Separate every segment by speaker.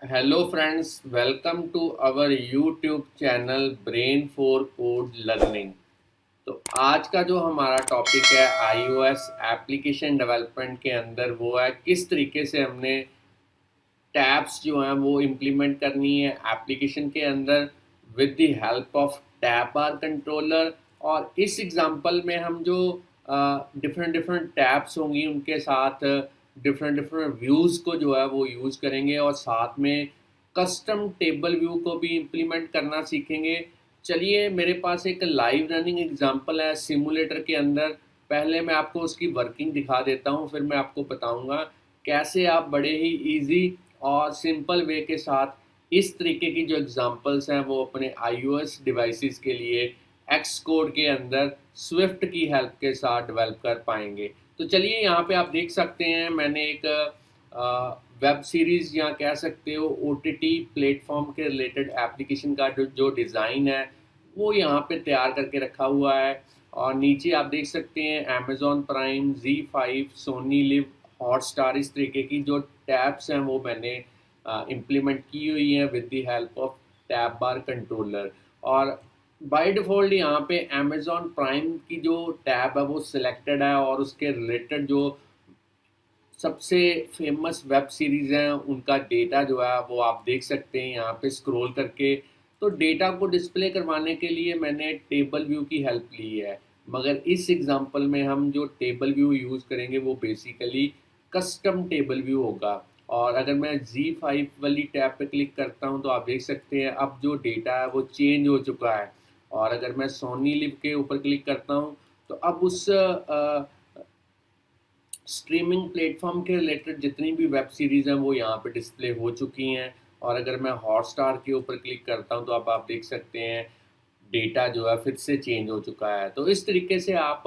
Speaker 1: Hello friends, welcome to our YouTube channel brain for code learning. तो आज का जो हमारा टॉपिक है आईओएस एप्लीकेशन डेवलपमेंट के अंदर वो है किस तरीके से हमने टैब्स जो हैं वो इम्प्लीमेंट करनी है एप्लीकेशन के अंदर with the help of tab bar controller. और इस एग्जांपल में हम जो डिफरेंट डिफरेंट टैब्स होंगी उनके साथ डिफरेंट डिफरेंट व्यूज़ को जो है वो यूज़ करेंगे और साथ में कस्टम टेबल व्यू को भी इम्प्लीमेंट करना सीखेंगे। चलिए, मेरे पास एक लाइव रनिंग एग्जांपल है सिमुलेटर के अंदर। पहले मैं आपको उसकी वर्किंग दिखा देता हूँ, फिर मैं आपको बताऊँगा कैसे आप बड़े ही इजी और सिंपल वे के साथ इस तरीके की जो एग्जांपल्स हैं वो अपने आईओएस डिवाइसेस के लिए एक्स कोड के अंदर स्विफ्ट की हेल्प के साथ डेवलप कर पाएंगे। तो चलिए, यहाँ पे आप देख सकते हैं मैंने एक वेब सीरीज़ या कह सकते हो ओटीटी प्लेटफॉर्म के रिलेटेड एप्लीकेशन का जो डिज़ाइन है वो यहाँ पे तैयार करके रखा हुआ है। और नीचे आप देख सकते हैं अमेज़ॉन प्राइम, जी5, सोनी लिव, हॉटस्टार, इस तरीके की जो टैब्स हैं वो मैंने इम्प्लीमेंट की हुई हैं with the help of tab bar controller. और बाय डिफ़ॉल्ट यहाँ पे अमेज़ॉन प्राइम की जो टैब है वो सिलेक्टेड है और उसके रिलेटेड जो सबसे फेमस वेब सीरीज़ हैं उनका डेटा जो है वो आप देख सकते हैं यहाँ पे स्क्रॉल करके। तो डेटा को डिस्प्ले करवाने के लिए मैंने टेबल व्यू की हेल्प ली है, मगर इस एग्जांपल में हम जो टेबल व्यू यूज़ करेंगे वो बेसिकली कस्टम टेबल व्यू होगा। और अगर मैं जी5 वाली टैब पे क्लिक करता हूँ तो आप देख सकते हैं अब जो डेटा है वो चेंज हो चुका है। और अगर मैं सोनी लिव के ऊपर क्लिक करता हूँ तो अब उस स्ट्रीमिंग प्लेटफॉर्म के रिलेटेड जितनी भी वेब सीरीज़ हैं वो यहाँ पे डिस्प्ले हो चुकी हैं। और अगर मैं हॉटस्टार के ऊपर क्लिक करता हूँ तो अब आप देख सकते हैं डेटा जो है फिर से चेंज हो चुका है। तो इस तरीके से आप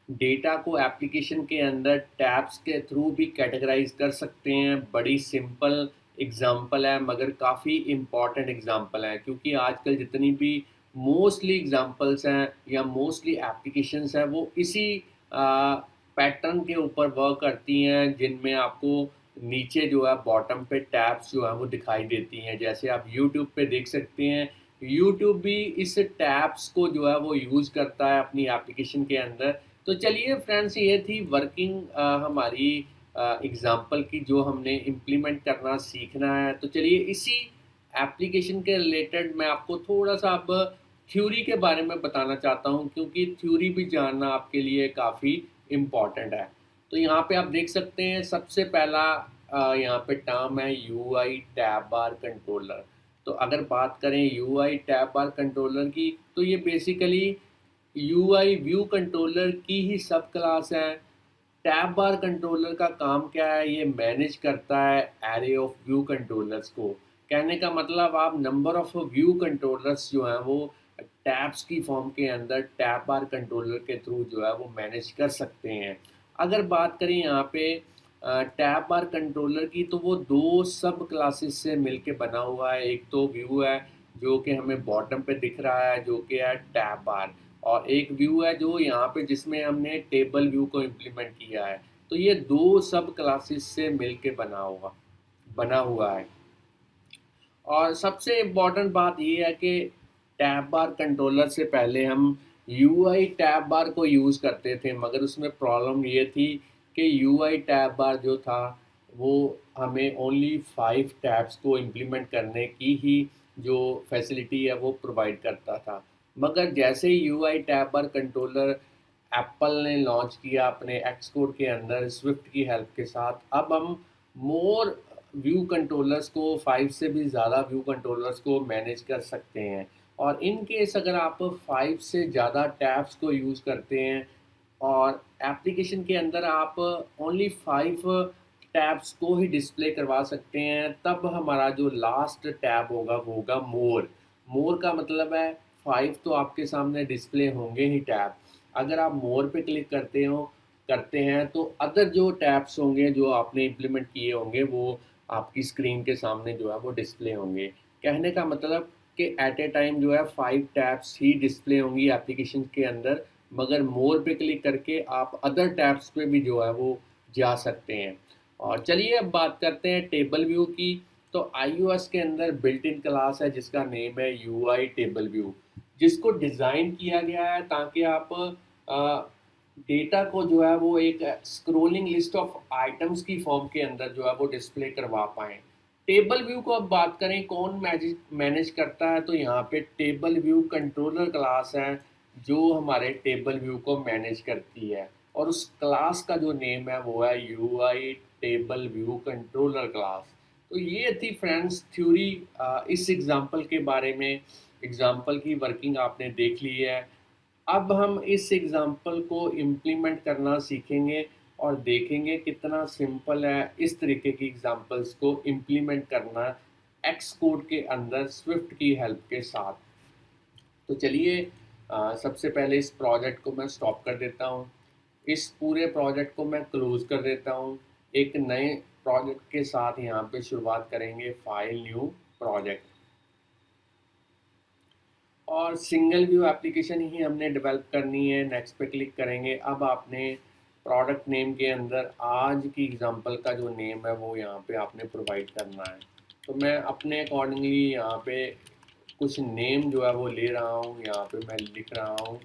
Speaker 1: डेटा को एप्लीकेशन के अंदर टैब्स के थ्रू भी कैटेगराइज कर सकते हैं। बड़ी सिंपल एग्जांपल है मगर काफ़ी इम्पॉर्टेंट एग्जांपल है, क्योंकि आजकल जितनी भी मोस्टली एग्जांपल्स हैं या मोस्टली एप्लीकेशंस हैं वो इसी पैटर्न के ऊपर वर्क करती हैं, जिनमें आपको नीचे जो है बॉटम पे टैब्स जो है वो दिखाई देती हैं। जैसे आप यूट्यूब पे देख सकते हैं, यूट्यूब भी इस टैब्स को जो है वो यूज़ करता है अपनी एप्लीकेशन के अंदर। तो चलिए फ्रेंड्स, ये थी वर्किंग हमारी एग्जांपल की जो हमने इम्प्लीमेंट करना सीखना है। तो चलिए, इसी एप्लीकेशन के रिलेटेड मैं आपको थोड़ा सा अब थ्योरी के बारे में बताना चाहता हूँ, क्योंकि थ्योरी भी जानना आपके लिए काफ़ी इम्पॉर्टेंट है। तो यहाँ पे आप देख सकते हैं सबसे पहला यहाँ पे टर्म है यूआई टैब बार कंट्रोलर। तो अगर बात करें यूआई टैब बार कंट्रोलर की तो ये बेसिकली यूआई व्यू कंट्रोलर की ही सब क्लास है। टैब बार कंट्रोलर का काम क्या है, ये मैनेज करता है एरे ऑफ व्यू कंट्रोलर्स को। कहने का मतलब आप नंबर ऑफ व्यू कंट्रोलर्स जो हैं वो टैब्स की फॉर्म के अंदर टैब बार कंट्रोलर के थ्रू जो है वो मैनेज कर सकते हैं। अगर बात करें यहाँ पे टैब बार कंट्रोलर की तो वो दो सब क्लासेस से मिलके बना हुआ है। एक तो व्यू है जो कि हमें बॉटम पे दिख रहा है जो कि है टैब बार, और एक व्यू है जो यहाँ पे जिसमें हमने टेबल व्यू को इम्प्लीमेंट किया है। तो ये दो सब क्लासेस से मिलके बना हुआ है। और सबसे इम्पॉर्टेंट बात ये है कि टैब बार कंट्रोलर से पहले हम यूआई टैब बार को यूज़ करते थे, मगर उसमें प्रॉब्लम ये थी कि यूआई टैब बार जो था वो हमें ओनली 5 टैब्स को इम्प्लीमेंट करने की ही जो फैसिलिटी है वो प्रोवाइड करता था। मगर जैसे ही यूआई टैब बार कंट्रोलर एप्पल ने लॉन्च किया अपने एक्स कोड के अंदर स्विफ्ट की हेल्प के साथ, अब हम मोर व्यू कंट्रोलर्स को 5 से भी ज़्यादा व्यू कंट्रोलर्स को मैनेज कर सकते हैं। और इन केस अगर आप 5 से ज़्यादा टैब्स को यूज़ करते हैं और एप्लीकेशन के अंदर आप ओनली 5 टैब्स को ही डिस्प्ले करवा सकते हैं, तब हमारा जो लास्ट टैब होगा वो होगा मोर। मोर का मतलब है 5 तो आपके सामने डिस्प्ले होंगे ही टैब। अगर आप मोर पे क्लिक करते हैं तो अदर जो टैब्स होंगे जो आपने इम्प्लीमेंट किए होंगे वो आपकी स्क्रीन के सामने जो है वो डिस्प्ले होंगे। कहने का मतलब कि एट ए टाइम जो है 5 टैब्स ही डिस्प्ले होंगी एप्लीकेशन के अंदर, मगर मोर पे क्लिक करके आप अदर टैब्स पे भी जो है वो जा सकते हैं। और चलिए अब बात करते हैं टेबल व्यू की। तो iOS के अंदर बिल्ट इन क्लास है जिसका नेम है UI टेबल व्यू, जिसको डिज़ाइन किया गया है ताकि आप डेटा को जो है वो एक स्क्रोलिंग लिस्ट ऑफ आइटम्स की फॉर्म के अंदर जो है वो डिस्प्ले करवा पाएँ। टेबल व्यू को अब बात करें कौन मैनेज करता है, तो यहाँ पे टेबल व्यू कंट्रोलर क्लास है जो हमारे टेबल व्यू को मैनेज करती है, और उस क्लास का जो नेम है वो है UI table view controller class. तो ये थी फ्रेंड्स थ्योरी इस एग्जांपल के बारे में। एग्जांपल की वर्किंग आपने देख ली है। अब हम इस एग्जांपल को इम्प्लीमेंट करना सीखेंगे और देखेंगे कितना सिंपल है इस तरीके की एग्जांपल्स को इम्प्लीमेंट करना एक्स कोड के अंदर स्विफ्ट की हेल्प के साथ। तो चलिए सबसे पहले इस प्रोजेक्ट को मैं स्टॉप कर देता हूँ। इस पूरे प्रोजेक्ट को मैं क्लोज कर देता हूँ। एक नए प्रोजेक्ट के साथ यहाँ पे शुरुआत करेंगे, फाइल न्यू प्रोजेक्ट, और सिंगल व्यू एप्लीकेशन ही हमने डेवलप करनी है। नेक्स्ट पे क्लिक करेंगे। अब आपने प्रोडक्ट नेम के अंदर आज की एग्जांपल का जो नेम है वो यहाँ पे आपने प्रोवाइड करना है। तो मैं अपने अकॉर्डिंगली यहाँ पे कुछ नेम जो है वो ले रहा हूँ, यहाँ पे मैं लिख रहा हूँ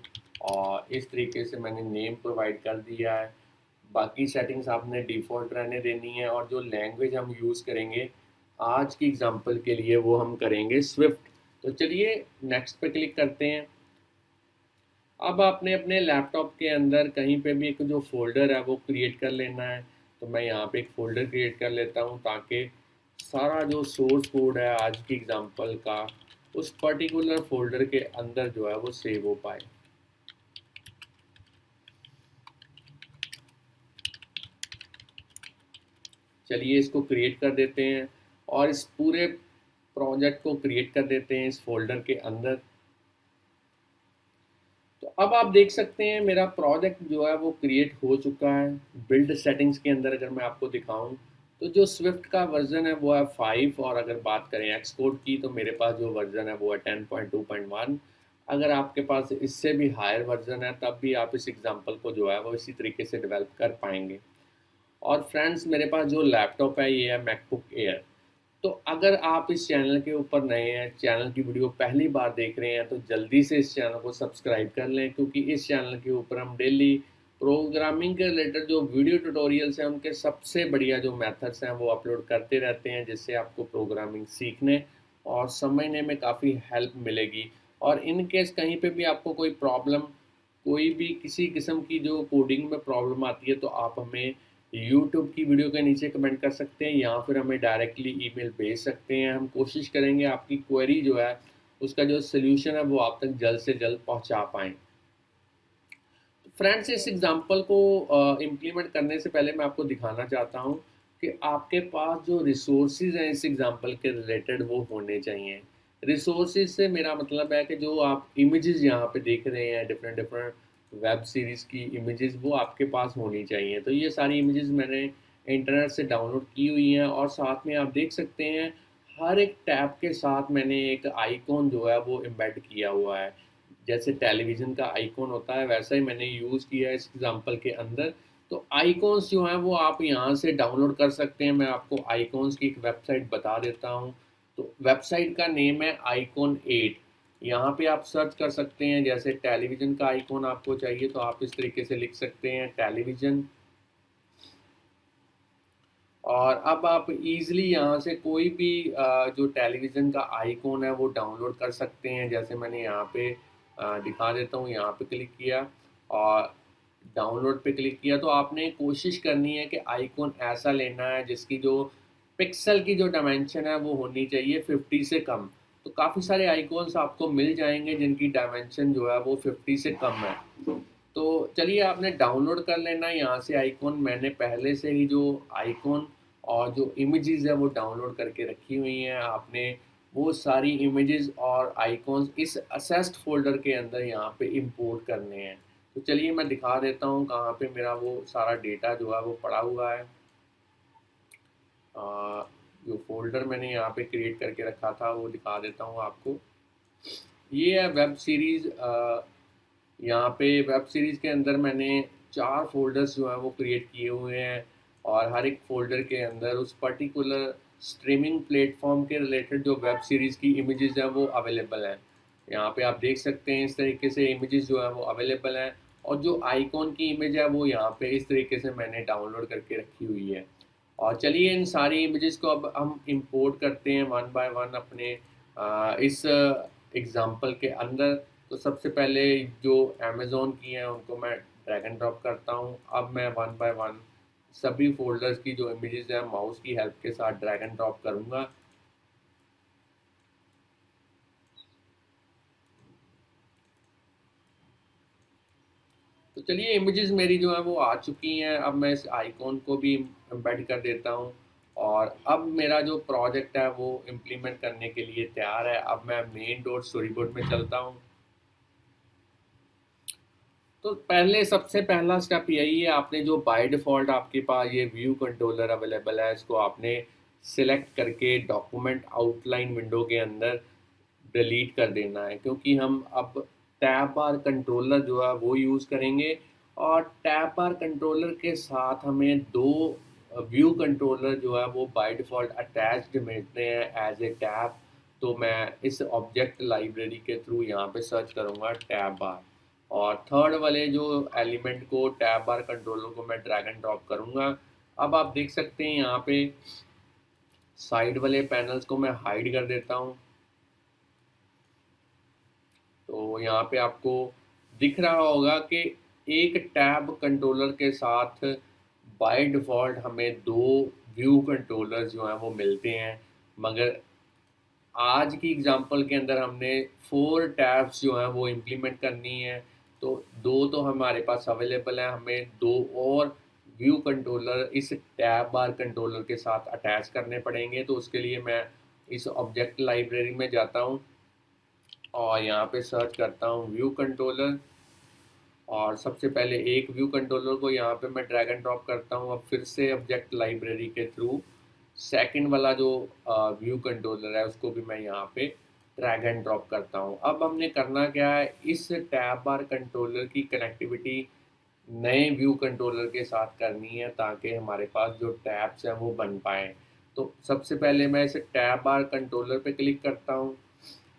Speaker 1: और इस तरीके से मैंने नेम प्रोवाइड कर दिया है। बाकी सेटिंग्स आपने डिफ़ॉल्ट रहने देनी है, और जो लैंग्वेज हम यूज़ करेंगे आज की एग्जांपल के लिए वो हम करेंगे स्विफ्ट। तो चलिए नेक्स्ट पे क्लिक करते हैं। अब आपने अपने लैपटॉप के अंदर कहीं पे भी एक जो फ़ोल्डर है वो क्रिएट कर लेना है। तो मैं यहाँ पे एक फ़ोल्डर क्रिएट कर लेता हूँ ताकि सारा जो सोर्स कोड है आज की एग्जांपल का उस पर्टिकुलर फ़ोल्डर के अंदर जो है वो सेव हो पाए। चलिए इसको क्रिएट कर देते हैं और इस पूरे प्रोजेक्ट को क्रिएट कर देते हैं इस फोल्डर के अंदर। तो अब आप देख सकते हैं मेरा प्रोजेक्ट जो है वो क्रिएट हो चुका है। बिल्ड सेटिंग्स के अंदर अगर मैं आपको दिखाऊं तो जो स्विफ्ट का वर्जन है वो है 5, और अगर बात करें एक्स कोड की तो मेरे पास जो वर्जन है वो है 10.2.1। अगर आपके पास इससे भी हायर वर्जन है तब भी आप इस एग्जांपल को जो है वो इसी तरीके से डेवलप कर पाएंगे। और फ्रेंड्स मेरे पास जो लैपटॉप है ये है मैकबुक एयर। तो अगर आप इस चैनल के ऊपर नए हैं, चैनल की वीडियो पहली बार देख रहे हैं, तो जल्दी से इस चैनल को सब्सक्राइब कर लें, क्योंकि इस चैनल के ऊपर हम डेली प्रोग्रामिंग के रिलेटेड जो वीडियो ट्यूटोरियल्स हैं उनके सबसे बढ़िया जो मेथड्स हैं वो अपलोड करते रहते हैं, जिससे आपको प्रोग्रामिंग सीखने और समझने में काफ़ी हेल्प मिलेगी। और इन केस कहीं पे भी आपको कोई प्रॉब्लम, कोई भी किसी किस्म की जो कोडिंग में प्रॉब्लम आती है, तो आप हमें यूट्यूब की वीडियो के नीचे कमेंट कर सकते हैं या फिर हमें डायरेक्टली ईमेल भेज सकते हैं। हम कोशिश करेंगे आपकी क्वेरी जो है उसका जो सल्यूशन है वो आप तक जल्द से जल्द पहुंचा पाएँ। तो फ्रेंड्स इस एग्जांपल को इम्प्लीमेंट करने से पहले मैं आपको दिखाना चाहता हूं कि आपके पास जो रिसोर्सेज हैं इस एग्जांपल के रिलेटेड वो होने चाहिए। रिसोर्सेज से मेरा मतलब है कि जो आप इमेजेस यहाँ पे देख रहे हैं डिफरेंट डिफरेंट वेब सीरीज़ की इमेजेस, वो आपके पास होनी चाहिए। तो ये सारी इमेजेस मैंने इंटरनेट से डाउनलोड की हुई हैं, और साथ में आप देख सकते हैं हर एक टैब के साथ मैंने एक आइकॉन जो है वो एम्बेड किया हुआ है। जैसे टेलीविज़न का आइकॉन होता है वैसा ही मैंने यूज़ किया है इस एग्जांपल के अंदर। तो आइकॉन्स जो हैं वो आप यहाँ से डाउनलोड कर सकते हैं। मैं आपको आइकॉन्स की एक वेबसाइट बता देता हूँ। तो वेबसाइट का नेम है आइकॉन 8। यहाँ पे आप सर्च कर सकते हैं। जैसे टेलीविज़न का आइकॉन आपको चाहिए तो आप इस तरीके से लिख सकते हैं टेलीविज़न, और अब आप इजीली यहाँ से कोई भी जो टेलीविज़न का आइकॉन है वो डाउनलोड कर सकते हैं। जैसे मैंने यहाँ पे दिखा देता हूँ, यहाँ पे क्लिक किया और डाउनलोड पे क्लिक किया। तो आपने कोशिश करनी है कि आइकॉन ऐसा लेना है जिसकी जो पिक्सल की जो डायमेंशन है वो होनी चाहिए 50 से कम। तो काफ़ी सारे आइकॉन्स आपको मिल जाएंगे जिनकी डायमेंशन जो है वो 50 से कम है। तो चलिए आपने डाउनलोड कर लेना है यहाँ से आइकॉन। मैंने पहले से ही जो आइकॉन और जो इमेजेस है वो डाउनलोड करके रखी हुई हैं। आपने वो सारी इमेजेस और आइकॉन्स इस असेस्ड फोल्डर के अंदर यहाँ पे इंपोर्ट करने हैं। तो चलिए मैं दिखा देता हूँ कहाँ पे मेरा वो सारा डेटा जो है वो पड़ा हुआ है। जो फोल्डर मैंने यहाँ पे क्रिएट करके रखा था वो दिखा देता हूँ आपको। ये है वेब सीरीज़। यहाँ पे वेब सीरीज़ के अंदर मैंने 4 फ़ोल्डर्स जो हैं वो क्रिएट किए हुए हैं, और हर एक फ़ोल्डर के अंदर उस पर्टिकुलर स्ट्रीमिंग प्लेटफॉर्म के रिलेटेड जो वेब सीरीज़ की इमेजेस हैं वो अवेलेबल हैं। यहाँ पे आप देख सकते हैं इस तरीके से इमेजेस जो है वो अवेलेबल हैं, और जो आइकॉन की इमेज है वो यहाँ पे इस तरीके से मैंने डाउनलोड करके रखी हुई है। और चलिए इन सारी इमेजेस को अब हम इंपोर्ट करते हैं वन बाय वन अपने इस एग्जांपल के अंदर। तो सबसे पहले जो अमेज़ॉन की हैं उनको मैं ड्रैग एंड ड्रॉप करता हूँ। अब मैं वन बाय वन सभी फ़ोल्डर्स की जो इमेजेस हैं माउस की हेल्प के साथ ड्रैग एंड ड्रॉप करूँगा। तो चलिए इमेजेस मेरी जो है वो आ चुकी हैं। अब मैं इस आइकॉन को भी एम्बेड कर देता हूँ, और अब मेरा जो प्रोजेक्ट है वो इम्प्लीमेंट करने के लिए तैयार है। अब मैं मेन डॉट स्टोरी बोर्ड में चलता हूँ। तो पहले सबसे पहला स्टेप यही है, आपने जो बाय डिफ़ॉल्ट आपके पास ये व्यू कंट्रोलर अवेलेबल है इसको आपने सिलेक्ट करके डॉक्यूमेंट आउटलाइन विंडो के अंदर डिलीट कर देना है, क्योंकि हम अब टैब बार कंट्रोलर जो है वो यूज़ करेंगे। और टैब बार कंट्रोलर के साथ हमें दो व्यू कंट्रोलर जो है वो बाय डिफ़ॉल्ट अटैच्ड मिलते हैं एज ए टैब। तो मैं इस ऑब्जेक्ट लाइब्रेरी के थ्रू यहाँ पे सर्च करूँगा टैब बार, और थर्ड वाले जो एलिमेंट को टैब बार कंट्रोलर को मैं ड्रैग एंड ड्रॉप करूँगा। अब आप देख सकते हैं यहाँ पे साइड वाले पैनल्स को मैं हाइड कर देता हूँ। तो यहाँ पे आपको दिख रहा होगा कि एक टैब कंट्रोलर के साथ बाय डिफ़ॉल्ट हमें दो व्यू कंट्रोलर्स जो हैं वो मिलते हैं, मगर आज की एग्जांपल के अंदर हमने 4 टैब्स जो हैं वो इम्प्लीमेंट करनी है। तो दो तो हमारे पास अवेलेबल है, हमें दो और व्यू कंट्रोलर इस टैब बार कंट्रोलर के साथ अटैच करने पड़ेंगे। तो उसके लिए मैं इस ऑब्जेक्ट लाइब्रेरी में जाता हूँ और यहाँ पे सर्च करता हूँ व्यू कंट्रोलर, और सबसे पहले एक व्यू कंट्रोलर को यहाँ पे मैं ड्रैग एंड ड्रॉप करता हूँ। अब फिर से ऑब्जेक्ट लाइब्रेरी के थ्रू सेकंड वाला जो व्यू कंट्रोलर है उसको भी मैं यहाँ पे ड्रैग एंड ड्रॉप करता हूँ। अब हमने करना क्या है, इस टैब बार कंट्रोलर की कनेक्टिविटी नए व्यू कंट्रोलर के साथ करनी है ताकि हमारे पास जो टैब्स हैं वो बन पाएँ। तो सबसे पहले मैं इस टैब बार कंट्रोलर पे क्लिक करता हूँ।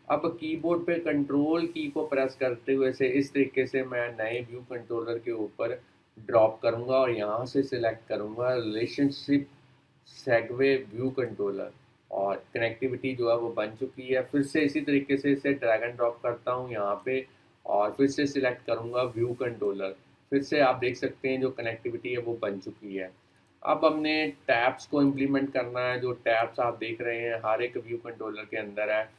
Speaker 1: अब कीबोर्ड पे कंट्रोल की को प्रेस करते हुए से इस तरीके से मैं नए व्यू कंट्रोलर के ऊपर ड्रॉप करूँगा और यहाँ से सिलेक्ट करूँगा रिलेशनशिप सेगवे व्यू कंट्रोलर, और कनेक्टिविटी जो है वो बन चुकी है। फिर से इसी तरीके से इसे ड्रैग एंड ड्रॉप करता हूँ यहाँ पे, और फिर से सिलेक्ट करूँगा व्यू कंट्रोलर। फिर से आप देख सकते हैं जो कनेक्टिविटी है वो बन चुकी है। अब हमने टैब्स को इम्प्लीमेंट करना है। जो टैब्स आप देख रहे हैं हर एक व्यू कंट्रोलर के अंदर है।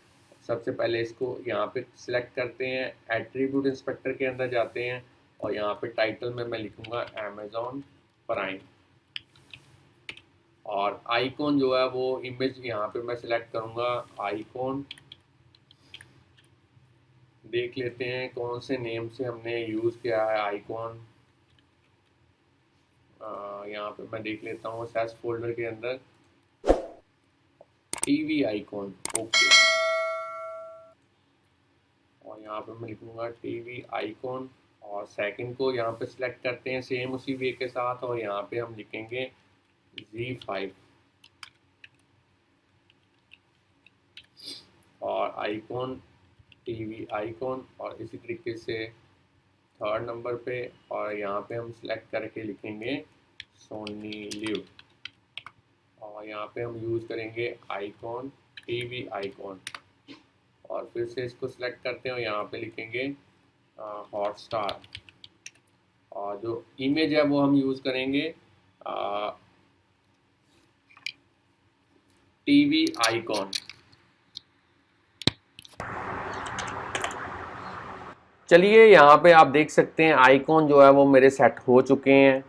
Speaker 1: सबसे पहले इसको यहाँ पे सिलेक्ट करते हैं, एट्रीब्यूट इंस्पेक्टर के अंदर जाते हैं, और यहाँ पे टाइटल में मैं लिखूँगा अमेज़ॉन प्राइम, और आइकॉन जो है वो इमेज यहाँ पे मैं सिलेक्ट करूँगा आइकॉन। देख लेते हैं कौन से नेम से हमने यूज़ किया है आइकॉन। यहाँ पे मैं देख लेता हूँ सेस फोल्डर के अंदर टीवी आइकॉन, ओके। और यहाँ पे मैं लिखूँगा टीवी आइकॉन, और सेकंड को यहाँ पे सिलेक्ट करते हैं सेम उसी वे के साथ, और यहाँ पे हम लिखेंगे Z5, और आइकॉन टीवी आइकॉन, और इसी तरीके से थर्ड नंबर पे, और यहाँ पे हम सिलेक्ट करके लिखेंगे सोनी लिव, और यहाँ पे हम यूज़ करेंगे आइकॉन टीवी आइकॉन, और फिर से इसको सिलेक्ट करते हैं और यहाँ पे लिखेंगे हॉटस्टार, और जो इमेज है वो हम यूज़ करेंगे टीवी आइकॉन। चलिए यहाँ पे आप देख सकते हैं आइकॉन जो है वो मेरे सेट हो चुके हैं।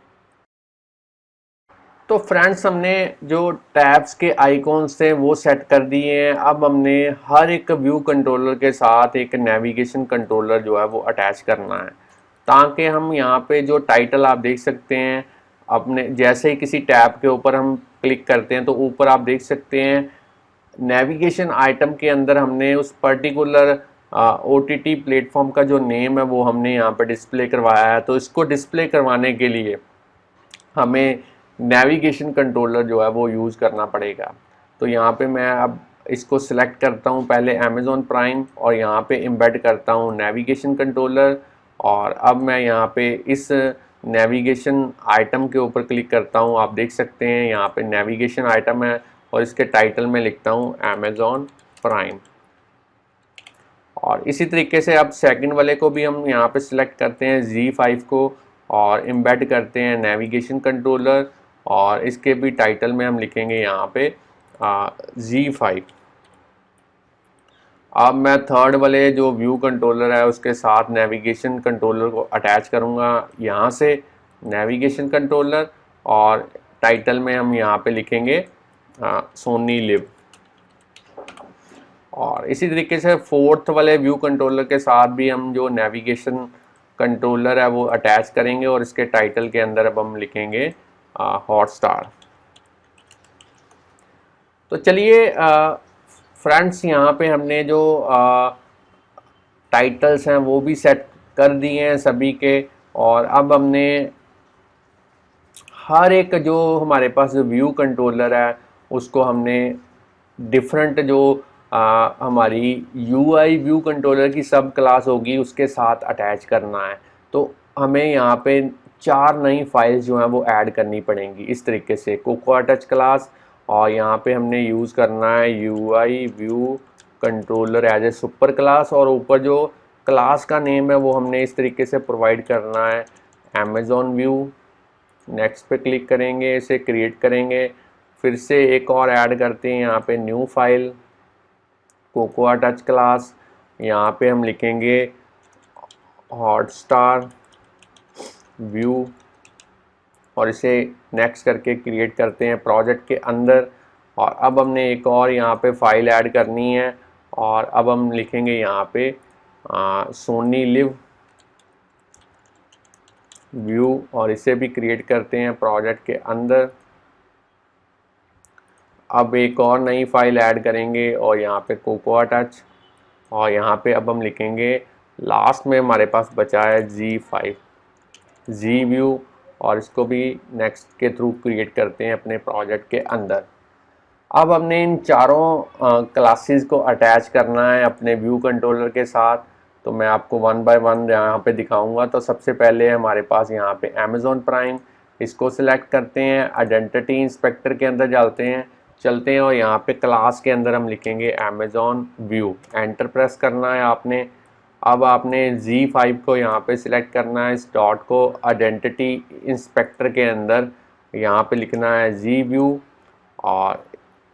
Speaker 1: तो फ्रेंड्स हमने जो टैब्स के आइकॉन्स थे वो सेट कर दिए हैं। अब हमने हर एक व्यू कंट्रोलर के साथ एक नेविगेशन कंट्रोलर जो है वो अटैच करना है, ताकि हम यहाँ पे जो टाइटल आप देख सकते हैं अपने जैसे ही किसी टैब के ऊपर हम क्लिक करते हैं तो ऊपर आप देख सकते हैं नेविगेशन आइटम के अंदर हमने उस पर्टिकुलर OTT प्लेटफॉर्म का जो नेम है वो हमने यहाँ पर डिस्प्ले करवाया है। तो इसको डिस्प्ले करवाने के लिए हमें नेविगेशन कंट्रोलर जो है वो यूज़ करना पड़ेगा। तो यहाँ पे मैं अब इसको सिलेक्ट करता हूँ पहले अमेज़ॉन प्राइम और यहाँ पे एम्बेड करता हूँ नेविगेशन कंट्रोलर। और अब मैं यहाँ पे इस नेविगेशन आइटम के ऊपर क्लिक करता हूँ। आप देख सकते हैं यहाँ पे नेविगेशन आइटम है और इसके टाइटल में लिखता हूँ अमेज़ॉन प्राइम। और इसी तरीके से अब सेकंड वाले को भी हम यहाँ पे सिलेक्ट करते हैं Z5 को और एम्बेड करते हैं नेविगेशन कंट्रोलर और इसके भी टाइटल में हम लिखेंगे यहाँ पे Z5। अब मैं थर्ड वाले जो व्यू कंट्रोलर है उसके साथ नेविगेशन कंट्रोलर को अटैच करूँगा यहाँ से नेविगेशन कंट्रोलर और टाइटल में हम यहाँ पे लिखेंगे सोनी लिव। और इसी तरीके से फोर्थ वाले व्यू कंट्रोलर के साथ भी हम जो नेविगेशन कंट्रोलर है वो अटैच करेंगे और इसके टाइटल के अंदर अब हम लिखेंगे हॉटस्टार। तो चलिए फ्रेंड्स यहाँ पे हमने जो टाइटल्स हैं वो भी सेट कर दिए हैं सभी के। और अब हमने हर एक जो हमारे पास व्यू कंट्रोलर है उसको हमने डिफरेंट जो हमारी UI व्यू कंट्रोलर की सब क्लास होगी उसके साथ अटैच करना है। तो हमें यहाँ पे 4 नई फाइल्स जो हैं वो ऐड करनी पड़ेंगी इस तरीके से कोकोआ टच क्लास। और यहाँ पे हमने यूज़ करना है UI view controller as a super class और ऊपर जो क्लास का नेम है वो हमने इस तरीके से प्रोवाइड करना है अमेज़ॉन व्यू। नेक्स्ट पे क्लिक करेंगे, इसे क्रिएट करेंगे। फिर से एक और ऐड करते हैं यहाँ पे new file cocoa touch class. यहाँ पे हम लिखेंगे हॉटस्टार व्यू और इसे नेक्स्ट करके क्रिएट करते हैं प्रोजेक्ट के अंदर। और अब हमने एक और यहाँ पे फाइल ऐड करनी है और अब हम लिखेंगे यहाँ पे सोनी लिव व्यू और इसे भी क्रिएट करते हैं प्रोजेक्ट के अंदर। अब एक और नई फाइल ऐड करेंगे और यहाँ पे कोकोआ टच और यहाँ पे अब हम लिखेंगे लास्ट में हमारे पास बचा है Z5 Z व्यू और इसको भी नेक्स्ट के थ्रू क्रिएट करते हैं अपने प्रोजेक्ट के अंदर। अब हमने इन चारों क्लासेस को अटैच करना है अपने व्यू कंट्रोलर के साथ। तो मैं आपको वन बाय वन यहाँ पे दिखाऊंगा। तो सबसे पहले हमारे पास यहाँ पे अमेज़ॉन प्राइम, इसको सिलेक्ट करते हैं, आइडेंटिटी इंस्पेक्टर के अंदर चलते हैं और यहाँ पे क्लास के अंदर हम लिखेंगे अमेज़ॉन व्यू। एंटर प्रेस करना है आपने। अब आपने Z5 को यहाँ पे सिलेक्ट करना है, इस डॉट को आइडेंटिटी इंस्पेक्टर के अंदर यहाँ पे लिखना है Z व्यू और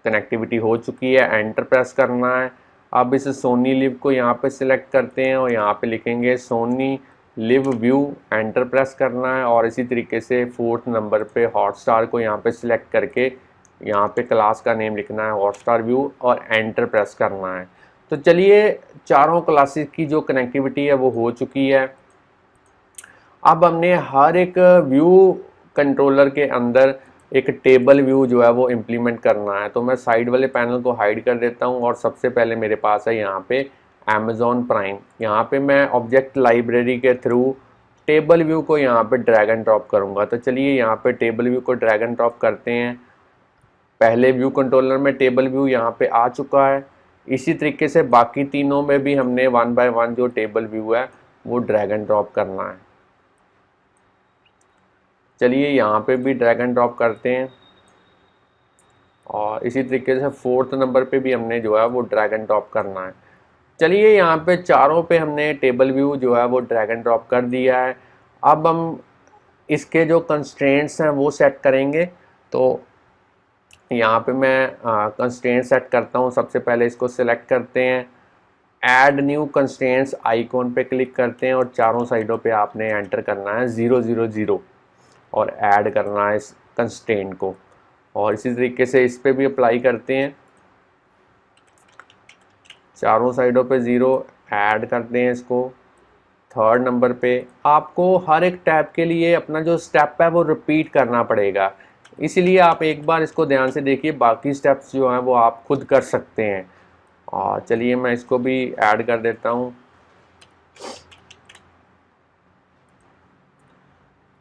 Speaker 1: कनेक्टिविटी हो चुकी है। एंटर प्रेस करना है। अब इस सोनी लिव को यहाँ पे सिलेक्ट करते हैं और यहाँ पे लिखेंगे Sony live view. Enter press करना है और इसी तरीके से फोर्थ नंबर पे हॉटस्टार को यहाँ पे सिलेक्ट करके यहाँ पे क्लास का नेम लिखना है हॉटस्टार व्यू और एंटर प्रेस करना है। तो चलिए चारों क्लासेस की जो कनेक्टिविटी है वो हो चुकी है। अब हमने हर एक व्यू कंट्रोलर के अंदर एक टेबल व्यू जो है वो इम्प्लीमेंट करना है। तो मैं साइड वाले पैनल को हाइड कर देता हूँ और सबसे पहले मेरे पास है यहाँ पे अमेज़ॉन प्राइम। यहाँ पे मैं ऑब्जेक्ट लाइब्रेरी के थ्रू टेबल व्यू को यहाँ पे ड्रैग एंड ड्रॉप करूँगा। तो चलिए यहाँ पे टेबल व्यू को ड्रैग एंड ड्रॉप करते हैं। पहले व्यू कंट्रोलर में टेबल व्यू यहाँ पे आ चुका है। इसी तरीके से बाकी तीनों में भी हमने वन बाय वन जो टेबल व्यू है वो ड्रैग एंड ड्रॉप करना है। चलिए यहाँ पे भी ड्रैग एंड ड्रॉप करते हैं और इसी तरीके से फोर्थ नंबर पे भी हमने जो है वो ड्रैग एंड ड्रॉप करना है। चलिए यहाँ पे चारों पे हमने टेबल व्यू जो है वो ड्रैग एंड ड्रॉप कर दिया है। अब हम इसके जो कंस्ट्रेंट्स हैं वो सेट करेंगे। तो यहाँ पे मैं कंस्ट्रेंट सेट करता हूँ। सबसे पहले इसको सिलेक्ट करते हैं, ऐड न्यू कंस्ट्रेंट्स आइकॉन पे क्लिक करते हैं और चारों साइडों पे आपने एंटर करना है 000 और ऐड करना है इस कंस्ट्रेंट को। और इसी तरीके से इस पे भी अप्लाई करते हैं, चारों साइडों पे 0 ऐड करते हैं इसको। थर्ड नंबर पे आपको हर एक टैब के लिए अपना जो स्टेप है वो रिपीट करना पड़ेगा, इसलिए आप एक बार इसको ध्यान से देखिए, बाकी स्टेप्स जो हैं वो आप खुद कर सकते हैं। और चलिए मैं इसको भी ऐड कर देता हूँ।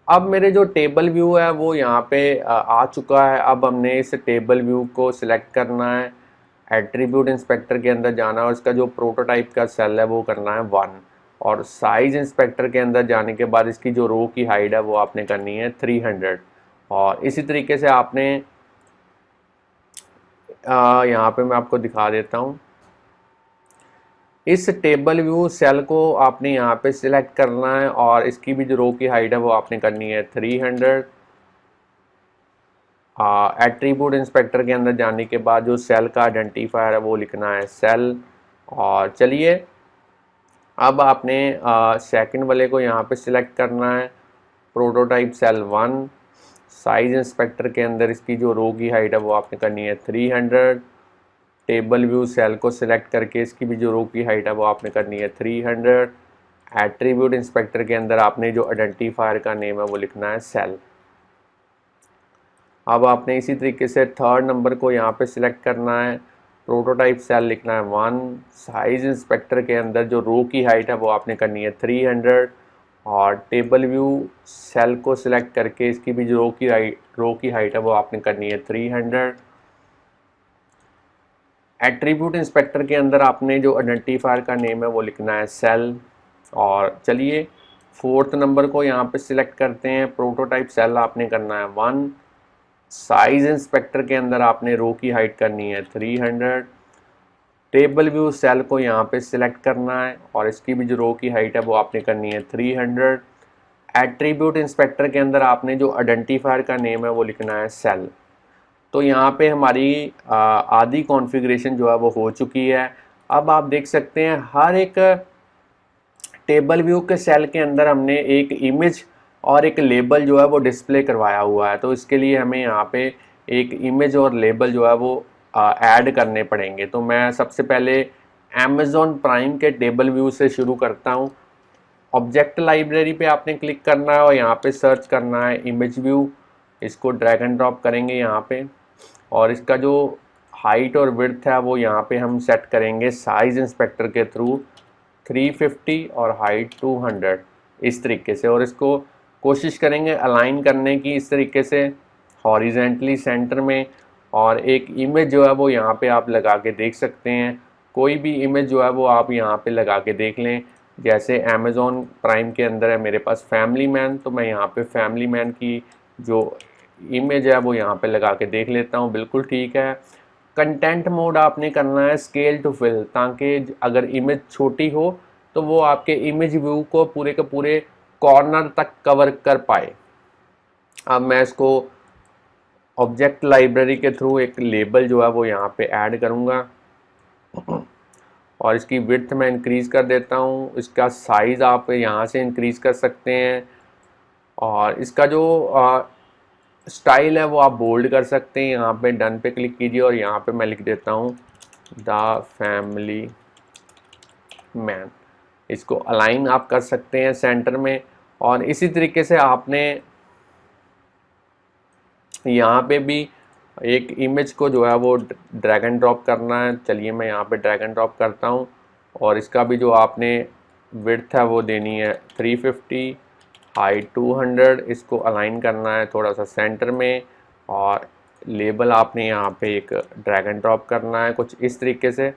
Speaker 1: अब मेरे जो टेबल व्यू है वो यहाँ पे आ चुका है। अब हमने इस टेबल व्यू को सिलेक्ट करना है, एट्रीब्यूट इंस्पेक्टर के अंदर जाना है और इसका जो प्रोटोटाइप का सेल है वो करना है 1, और साइज इंस्पेक्टर के अंदर जाने के बाद इसकी जो रो की हाइट है वो आपने करनी है 300। और इसी तरीके से आपने यहाँ पे मैं आपको दिखा देता हूँ, इस टेबल व्यू सेल को आपने यहाँ पे सिलेक्ट करना है और इसकी भी जो रो की हाइट है वो आपने करनी है 300। एट्रीब्यूट इंस्पेक्टर के अंदर जाने के बाद जो सेल का आइडेंटिफायर है वो लिखना है सेल। और चलिए अब आपने सेकंड वाले को यहाँ पे सिलेक्ट करना है, प्रोटोटाइप सेल 1, साइज इंस्पेक्टर के अंदर इसकी जो रो की हाइट है वो आपने करनी है 300। टेबल व्यू सेल को सिलेक्ट करके इसकी भी जो रो की हाइट है वो आपने करनी है 300। एट्रीब्यूट इंस्पेक्टर के अंदर आपने जो आइडेंटिफायर का नेम है वो लिखना है सेल। अब आपने इसी तरीके से थर्ड नंबर को यहाँ पे सिलेक्ट करना है, प्रोटोटाइप सेल लिखना है 1, साइज इंस्पेक्टर के अंदर जो रो की हाइट है वो आपने करनी है 300। और टेबल व्यू सेल को सिलेक्ट करके इसकी भी जो रो की हाइट है वो आपने करनी है 300। एट्रीब्यूट इंस्पेक्टर के अंदर आपने जो आइडेंटिफायर का नेम है वो लिखना है सेल। और चलिए फोर्थ नंबर को यहाँ पे सिलेक्ट करते हैं, प्रोटोटाइप सेल आपने करना है 1, साइज इंस्पेक्टर के अंदर आपने रो की हाइट करनी है 300। टेबल व्यू सेल को यहाँ पे सिलेक्ट करना है और इसकी भी जो रो की हाइट है वो आपने करनी है 300। एट्रीब्यूट इंस्पेक्टर के अंदर आपने जो आइडेंटिफायर का नेम है वो लिखना है सेल। तो यहाँ पे हमारी आधी कॉन्फ़िगरेशन जो है वो हो चुकी है। अब आप देख सकते हैं हर एक टेबल व्यू के सेल के अंदर हमने एक इमेज और एक लेबल जो है वो डिस्प्ले करवाया हुआ है। तो इसके लिए हमें यहाँ पे एक इमेज और लेबल जो है वो ऐड करने पड़ेंगे। तो मैं सबसे पहले अमेज़ॉन प्राइम के टेबल व्यू से शुरू करता हूँ। ऑब्जेक्ट लाइब्रेरी पे आपने क्लिक करना है और यहाँ पे सर्च करना है इमेज व्यू। इसको ड्रैग एंड ड्रॉप करेंगे यहाँ पे और इसका जो हाइट और विड्थ है वो यहाँ पे हम सेट करेंगे साइज इंस्पेक्टर के थ्रू 350 और हाइट 200 इस तरीके से। और इसको कोशिश करेंगे अलाइन करने की इस तरीके से हॉरिजेंटली सेंटर में। और एक इमेज जो है वो यहाँ पे आप लगा के देख सकते हैं, कोई भी इमेज जो है वो आप यहाँ पे लगा के देख लें। जैसे अमेज़ॉन प्राइम के अंदर है मेरे पास फैमिली मैन, तो मैं यहाँ पे फैमिली मैन की जो इमेज है वो यहाँ पे लगा के देख लेता हूँ। बिल्कुल ठीक है। कंटेंट मोड आपने करना है स्केल टू फिल, ताकि अगर इमेज छोटी हो तो वो आपके इमेज व्यू को पूरे के पूरे कॉर्नर तक कवर कर पाए। अब मैं इसको ऑब्जेक्ट लाइब्रेरी के थ्रू एक लेबल जो है वो यहाँ पे ऐड करूँगा और इसकी विड्थ मैं इंक्रीज़ कर देता हूँ। इसका साइज़ आप यहाँ से इंक्रीज़ कर सकते हैं और इसका जो स्टाइल है वो आप बोल्ड कर सकते हैं। यहाँ पे डन पे क्लिक कीजिए और यहाँ पे मैं लिख देता हूँ द फैमिली मैन। इसको अलाइन आप कर सकते हैं सेंटर में। और इसी तरीके से आपने यहाँ पे भी एक इमेज को जो है वो ड्रैग एंड ड्रॉप करना है। चलिए मैं यहाँ पे ड्रैग एंड ड्रॉप करता हूँ और इसका भी जो आपने विड्थ है वो देनी है 350, हाइट 200। इसको अलाइन करना है थोड़ा सा सेंटर में और लेबल आपने यहाँ पे एक ड्रैग एंड ड्रॉप करना है कुछ इस तरीके से।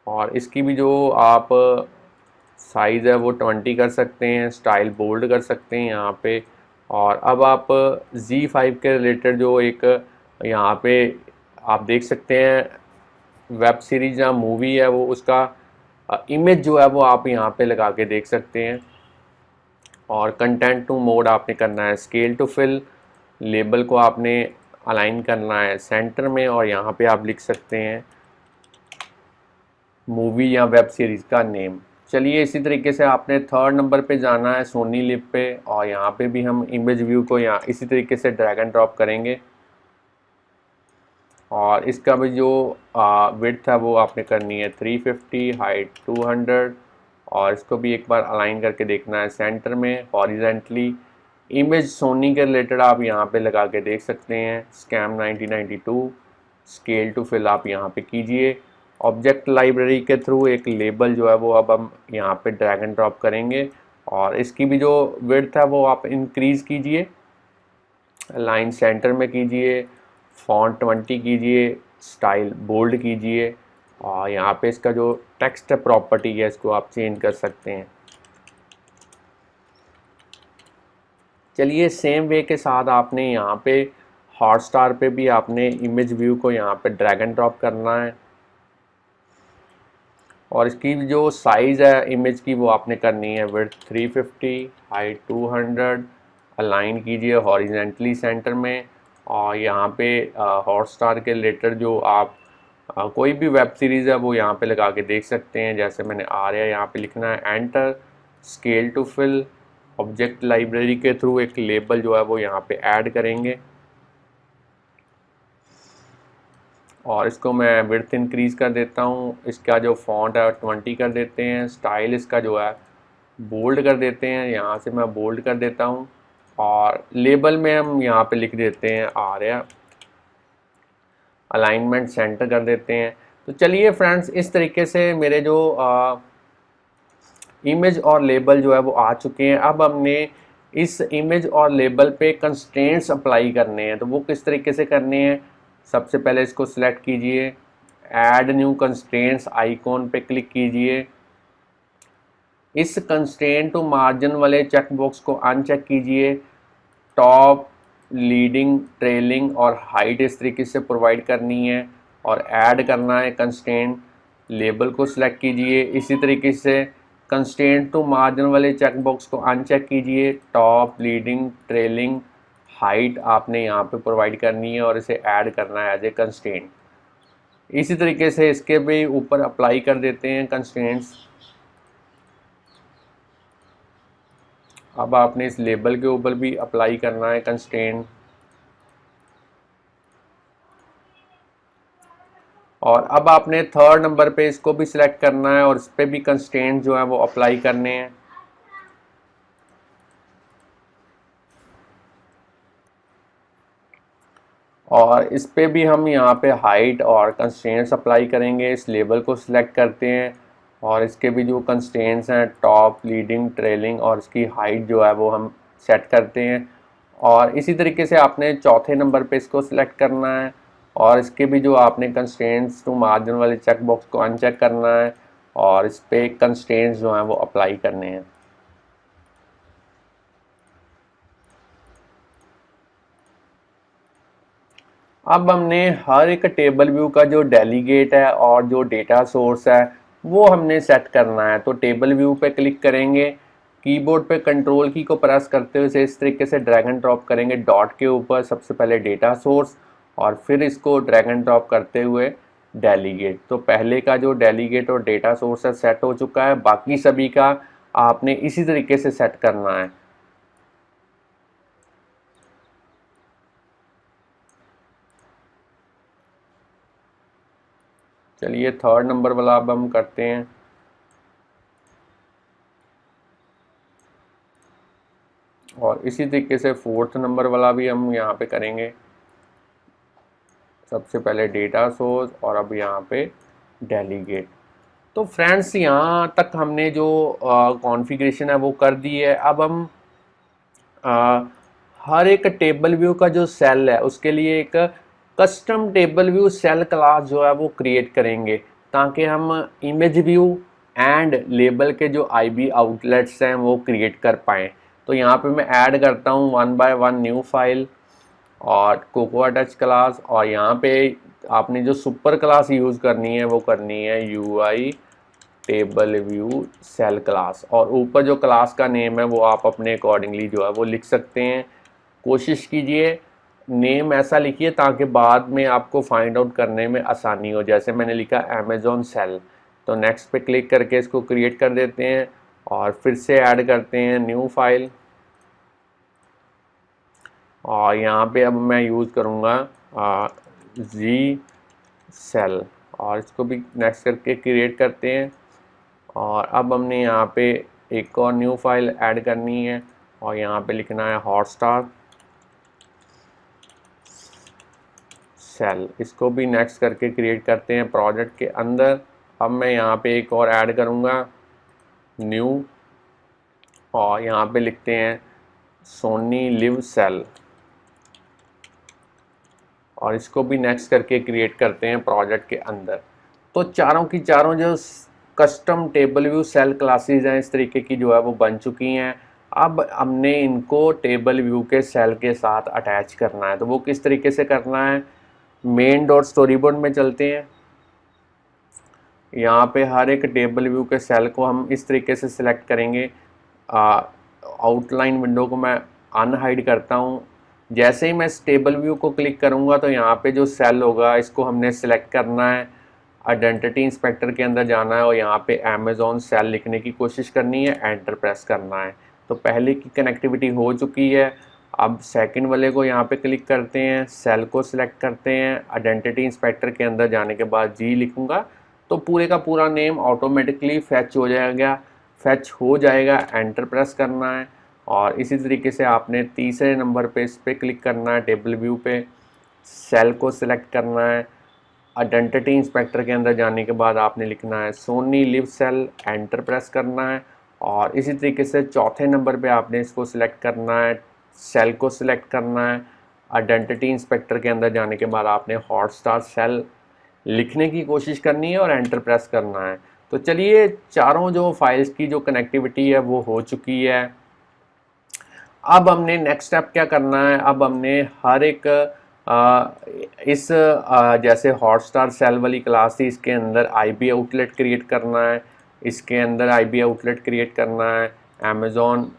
Speaker 1: और इसकी भी जो आप साइज़ है वो 20 कर सकते हैं, स्टाइल बोल्ड कर सकते हैं यहाँ पे। और अब आप Z5 के रिलेटेड जो एक यहाँ पे आप देख सकते हैं वेब सीरीज या मूवी है वो उसका इमेज जो है वो आप यहाँ पे लगा के देख सकते हैं। और कंटेंट टू मोड आपने करना है स्केल टू फिल, लेबल को आपने अलाइन करना है सेंटर में और यहाँ पे आप लिख सकते हैं मूवी या वेब सीरीज़ का नेम। चलिए इसी तरीके से आपने थर्ड नंबर पे जाना है सोनी लिव पे और यहाँ पे भी हम इमेज व्यू को यहाँ इसी तरीके से ड्रैग एंड ड्रॉप करेंगे और इसका भी जो विड्थ है वो आपने करनी है 350, हाइट 200। और इसको भी एक बार अलाइन करके देखना है सेंटर में हॉरिजेंटली। इमेज सोनी के रिलेटेड आप यहाँ पे लगा के देख सकते हैं scam 1992, scale to fill up यहाँ पे कीजिए ऑब्जेक्ट लाइब्रेरी के थ्रू एक लेबल जो है वो अब हम यहाँ पे ड्रैग एंड ड्रॉप करेंगे और इसकी भी जो विड्थ है वो आप इंक्रीज़ कीजिए, लाइन सेंटर में कीजिए, फॉन्ट 20 कीजिए, स्टाइल बोल्ड कीजिए और यहाँ पे इसका जो टेक्स्ट प्रॉपर्टी है इसको आप चेंज कर सकते हैं। चलिए सेम वे के साथ आपने यहाँ पे हॉटस्टार पे भी आपने इमेज व्यू को यहाँ पे ड्रैग एंड ड्रॉप करना है और इसकी जो साइज़ है इमेज की वो आपने करनी है विड्थ 350, हाइट 200, अलाइन कीजिए हॉरिजेंटली सेंटर में और यहाँ पे हॉटस्टार के रिलेटेड जो आप कोई भी वेब सीरीज़ है वो यहाँ पे लगा के देख सकते हैं। जैसे मैंने आ रहा है यहाँ पे लिखना है enter, scale to fill, object library के थ्रू एक लेबल जो है वो यहाँ पे ऐड करेंगे और इसको मैं विड्थ इंक्रीज़ कर देता हूँ। इसका जो फॉन्ट है 20 कर देते हैं, स्टाइल इसका जो है बोल्ड कर देते हैं, यहाँ से मैं बोल्ड कर देता हूँ और लेबल में हम यहाँ पे लिख देते हैं आर्या, अलाइनमेंट सेंटर कर देते हैं। तो चलिए फ्रेंड्स इस तरीके से मेरे जो इमेज और लेबल जो है वो आ चुके हैं। अब हमने इस इमेज और लेबल पे कंस्ट्रेंट्स अप्लाई करने हैं, तो वो किस तरीके से करने हैं। सबसे पहले इसको सिलेक्ट कीजिए, ऐड न्यू कंस्ट्रेंट्स आइकॉन पे क्लिक कीजिए, इस कंस्ट्रेंट टू मार्जिन वाले चेक बॉक्स को अनचेक कीजिए, टॉप, लीडिंग, ट्रेलिंग और हाइट इस तरीके से प्रोवाइड करनी है और ऐड करना है कंस्ट्रेंट। लेबल को सिलेक्ट कीजिए, इसी तरीके से कंस्ट्रेंट टू मार्जिन वाले चेक बॉक्स को अनचेक कीजिए, टॉप, लीडिंग, ट्रेलिंग, हाइट आपने यहाँ पे प्रोवाइड करनी है और इसे ऐड करना है एज ए कंस्ट्रेंट। इसी तरीके से इसके भी ऊपर अप्लाई कर देते हैं कंस्ट्रेंट्स। अब आपने इस लेबल के ऊपर भी अप्लाई करना है कंस्ट्रेंट और अब आपने थर्ड नंबर पे इसको भी सिलेक्ट करना है और इस पर भी कंस्ट्रेंट जो है वो अप्लाई करने हैं। और इस पे भी हम यहाँ पे हाइट और कंस्ट्रेंट्स अप्लाई करेंगे। इस लेबल को सिलेक्ट करते हैं और इसके भी जो कंस्ट्रेंट्स हैं टॉप, लीडिंग, ट्रेलिंग और इसकी हाइट जो है वो हम सेट करते हैं। और इसी तरीके से आपने चौथे नंबर पे इसको सिलेक्ट करना है और इसके भी जो आपने कंस्ट्रेंट्स टू मार्जिन वाले चेक बॉक्स को अनचेक करना है और इस पे कंस्ट्रेंट्स जो हैं वो अप्लाई करने हैं। अब हमने हर एक टेबल व्यू का जो डेलीगेट है और जो डेटा सोर्स है वो हमने सेट करना है। तो टेबल व्यू पे क्लिक करेंगे, कीबोर्ड पे कंट्रोल की को प्रेस करते हुए इसे इस तरीके से ड्रैग एंड ड्रॉप करेंगे डॉट के ऊपर, सबसे पहले डेटा सोर्स और फिर इसको ड्रैग एंड ड्रॉप करते हुए डेलीगेट। तो पहले का जो डेलीगेट और डेटा सोर्स है सेट हो चुका है, बाकी सभी का आपने इसी तरीके से सेट करना है। चलिए थर्ड नंबर वाला अब हम करते हैं और इसी तरीके से फोर्थ नंबर वाला भी हम यहाँ पे करेंगे। सबसे पहले डेटा सोर्स और अब यहाँ पे डेलीगेट। तो फ्रेंड्स यहाँ तक हमने जो कॉन्फ़िगरेशन है वो कर दी है। अब हम हर एक टेबल व्यू का जो सेल है उसके लिए एक custom table view cell class जो है वो क्रिएट करेंगे ताकि हम इमेज व्यू एंड लेबल के जो आईबी आउटलेट्स हैं वो क्रिएट कर पाएँ। तो यहाँ पे मैं ऐड करता हूँ 1 by 1 न्यू फाइल और कोकोआ टच क्लास और यहाँ पे आपने जो सुपर क्लास यूज़ करनी है वो करनी है UI table view cell class और ऊपर जो क्लास का नेम है वो आप अपने अकॉर्डिंगली जो है वो लिख सकते हैं। कोशिश कीजिए नेम ऐसा लिखिए ताकि बाद में आपको फाइंड आउट करने में आसानी हो। जैसे मैंने लिखा अमेज़ॉन सेल, तो नेक्स्ट पे क्लिक करके इसको क्रिएट कर देते हैं और फिर से ऐड करते हैं न्यू फाइल और यहाँ पे अब मैं यूज़ करूँगा जी सेल और इसको भी नेक्स्ट करके क्रिएट करते हैं और अब हमने यहाँ पे एक और न्यू फाइल ऐड करनी है और यहाँ पे लिखना है हॉटस्टार सेल, इसको भी नेक्स्ट करके क्रिएट करते हैं प्रोजेक्ट के अंदर। अब मैं यहाँ पे एक और ऐड करूँगा, न्यू, और यहाँ पे लिखते हैं सोनी लिव सेल, और इसको भी नेक्स्ट करके क्रिएट करते हैं प्रोजेक्ट के अंदर। तो चारों की चारों जो custom table view cell classes हैं इस तरीके की जो है वो बन चुकी हैं। अब हमने इनको टेबल व्यू के सेल के साथ अटैच करना है। तो वो किस तरीके से करना है, मेन डॉट स्टोरी बोर्ड में चलते हैं। यहाँ पे हर एक टेबल व्यू के सेल को हम इस तरीके से सिलेक्ट करेंगे। आउटलाइन विंडो को मैं अनहाइड करता हूँ। जैसे ही मैं इस टेबल व्यू को क्लिक करूँगा तो यहाँ पे जो सेल होगा इसको हमने सिलेक्ट करना है, आइडेंटिटी इंस्पेक्टर के अंदर जाना है और यहाँ पे अमेज़ॉन सेल लिखने की कोशिश करनी है, एंटर प्रेस करना है। तो पहले की कनेक्टिविटी हो चुकी है। अब सेकंड वाले को यहाँ पे क्लिक करते हैं, सेल को सिलेक्ट करते हैं, आइडेंटिटी इंस्पेक्टर के अंदर जाने के बाद जी लिखूँगा तो पूरे का पूरा नेम ऑटोमेटिकली फैच हो जाएगा, एंटर प्रेस करना है। और इसी तरीके से आपने तीसरे नंबर पे इस पर क्लिक करना है, टेबल व्यू पे, सेल को सिलेक्ट करना है, आइडेंटिटी इंस्पेक्टर के अंदर जाने के बाद आपने लिखना है Sony liv cell, enter press करना है। और इसी तरीके से चौथे नंबर पे आपने इसको सिलेक्ट करना है, सेल को सिलेक्ट करना है, आइडेंटिटी इंस्पेक्टर के अंदर जाने के बाद आपने हॉटस्टार सेल लिखने की कोशिश करनी है और एंटर प्रेस करना है। तो चलिए, चारों जो फाइल्स की जो कनेक्टिविटी है वो हो चुकी है। अब हमने नेक्स्ट स्टेप क्या करना है, अब हमने हर एक जैसे हॉटस्टार सेल वाली क्लास थी, इसके अंदर आईबी आउटलेट क्रिएट करना है, इसके अंदर आईबी आउटलेट क्रिएट करना है। अमेज़ॉन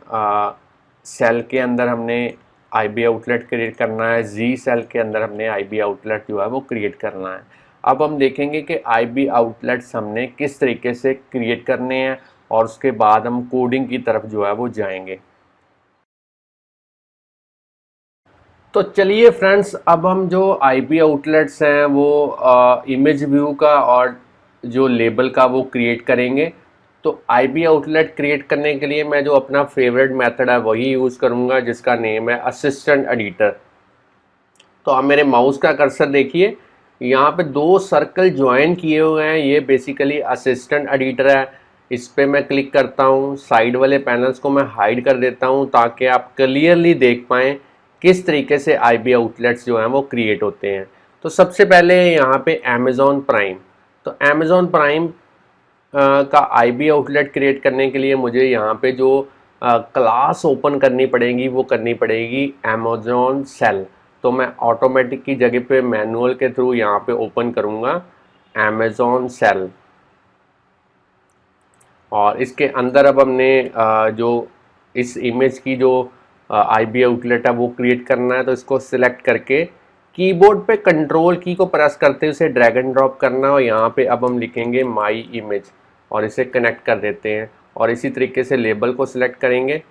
Speaker 1: सेल के अंदर हमने आईबी आउटलेट क्रिएट करना है, जी सेल के अंदर हमने आईबी आउटलेट जो है वो क्रिएट करना है। अब हम देखेंगे कि आईबी आउटलेट्स हमने किस तरीके से क्रिएट करने हैं और उसके बाद हम कोडिंग की तरफ जो है वो जाएंगे। तो चलिए फ्रेंड्स, अब हम जो आईबी आउटलेट्स हैं वो इमेज व्यू का और जो लेबल का वो क्रिएट करेंगे। तो आईबी आउटलेट क्रिएट करने के लिए मैं जो अपना फेवरेट मेथड है वही यूज़ करूँगा, जिसका नेम है असिस्टेंट एडिटर। तो आप मेरे माउस का कर्सर देखिए, यहाँ पे दो सर्कल ज्वाइन किए हुए हैं, ये बेसिकली असिस्टेंट एडिटर है। इस पर मैं क्लिक करता हूँ, साइड वाले पैनल्स को मैं हाइड कर देता हूँ ताकि आप क्लियरली देख पाएँ किस तरीके से आईबी आउटलेट्स जो हैं वो क्रिएट होते हैं। तो सबसे पहले यहाँ पे अमेज़ॉन प्राइम, तो अमेज़ॉन प्राइम का आईबी आउटलेट क्रिएट करने के लिए मुझे यहाँ पे जो क्लास ओपन करनी पड़ेगी वो करनी पड़ेगी अमेज़ॉन सेल। तो मैं ऑटोमेटिक की जगह पे मैनुअल के थ्रू यहाँ पे ओपन करूँगा अमेज़ॉन सेल। और इसके अंदर अब हमने जो इस इमेज की जो आईबी आउटलेट है वो क्रिएट करना है। तो इसको सिलेक्ट करके कीबोर्ड पे कंट्रोल की को प्रेस करते हुए इसे ड्रैग एंड ड्रॉप करना है और यहाँ पे अब हम लिखेंगे माई इमेज और इसे कनेक्ट कर देते हैं। और इसी तरीके से लेबल को सिलेक्ट करेंगे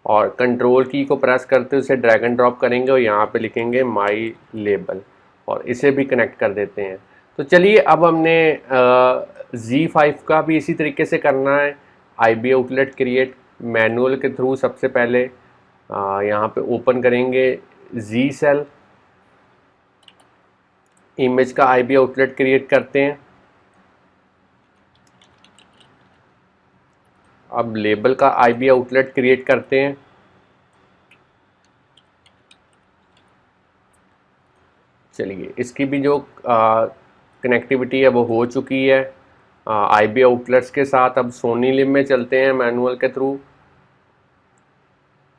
Speaker 1: और कंट्रोल की को प्रेस करते हुए इसे ड्रैग एंड ड्रॉप करेंगे और यहाँ पे लिखेंगे माई लेबल और इसे भी कनेक्ट कर देते हैं। तो चलिए, अब हमने Z5 का भी इसी तरीके से करना है, आईबी आउटलेट क्रिएट मैनुअल के थ्रू। सबसे पहले यहाँ पे ओपन करेंगे जी सेल, इमेज का आईबी आउटलेट क्रिएट करते हैं। अब लेबल का आईबी आउटलेट क्रिएट करते हैं। चलिए, इसकी भी जो कनेक्टिविटी है वो हो चुकी है आईबी आउटलेट्स के साथ। अब सोनी लिव में चलते हैं मैनुअल के थ्रू,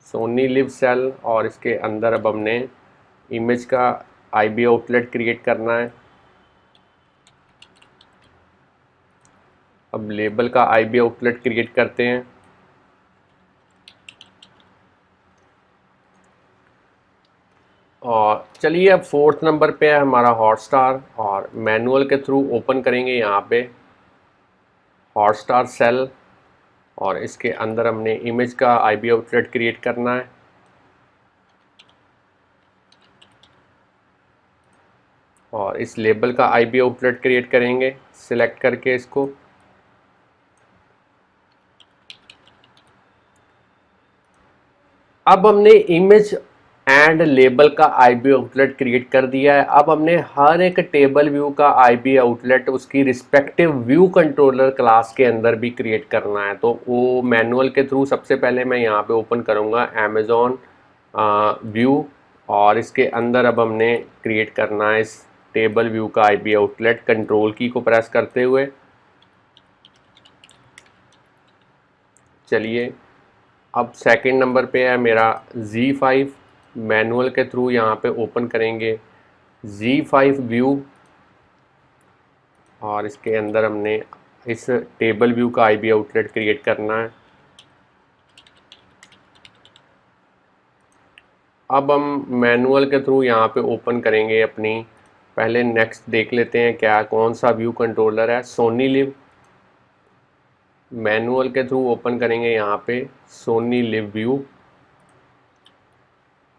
Speaker 1: सोनी लिव सेल, और इसके अंदर अब हमने इमेज का आईबी आउटलेट क्रिएट करना है। अब लेबल का आईबी आउटलेट क्रिएट करते हैं। और चलिए, अब फोर्थ नंबर पे है हमारा हॉटस्टार और मैनुअल के थ्रू ओपन करेंगे यहाँ पे हॉटस्टार सेल और इसके अंदर हमने इमेज का आईबी आउटलेट क्रिएट करना है। और इस लेबल का आईबी आउटलेट क्रिएट करेंगे सिलेक्ट करके इसको। अब हमने इमेज एंड लेबल का आईबी आउटलेट क्रिएट कर दिया है। अब हमने हर एक टेबल व्यू का आईबी आउटलेट उसकी रिस्पेक्टिव व्यू कंट्रोलर क्लास के अंदर भी क्रिएट करना है। तो वो मैनुअल के थ्रू सबसे पहले मैं यहाँ पे ओपन करूँगा अमेज़ॉन व्यू, और इसके अंदर अब हमने क्रिएट करना है इस टेबल व्यू का आईबी आउटलेट कंट्रोल की को प्रेस करते हुए। चलिए, अब सेकंड नंबर पे है मेरा Z5, मैनुअल के थ्रू यहाँ पे ओपन करेंगे Z5 व्यू, और इसके अंदर हमने इस टेबल व्यू का आईबी आउटलेट क्रिएट करना है। अब हम मैनुअल के थ्रू यहाँ पे ओपन करेंगे अपनी, पहले नेक्स्ट देख लेते हैं क्या कौन सा व्यू कंट्रोलर है, सोनी लिव। मैनुअल के थ्रू ओपन करेंगे यहाँ पे सोनी लिव व्यू,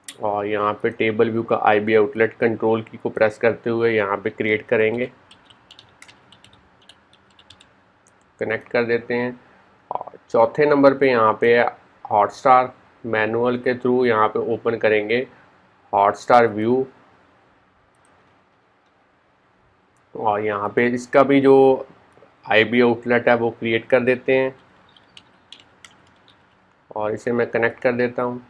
Speaker 1: और यहाँ पे टेबल व्यू का आईबी आउटलेट कंट्रोल की को प्रेस करते हुए यहाँ पे क्रिएट करेंगे, कनेक्ट कर देते हैं। और चौथे नंबर पे यहाँ पे है हॉटस्टार, मैनुअल के थ्रू यहाँ पे ओपन करेंगे हॉटस्टार व्यू, और यहाँ पे इसका भी जो आईबी आउटलेट है वो क्रिएट कर देते हैं, और इसे मैं कनेक्ट कर देता हूँ।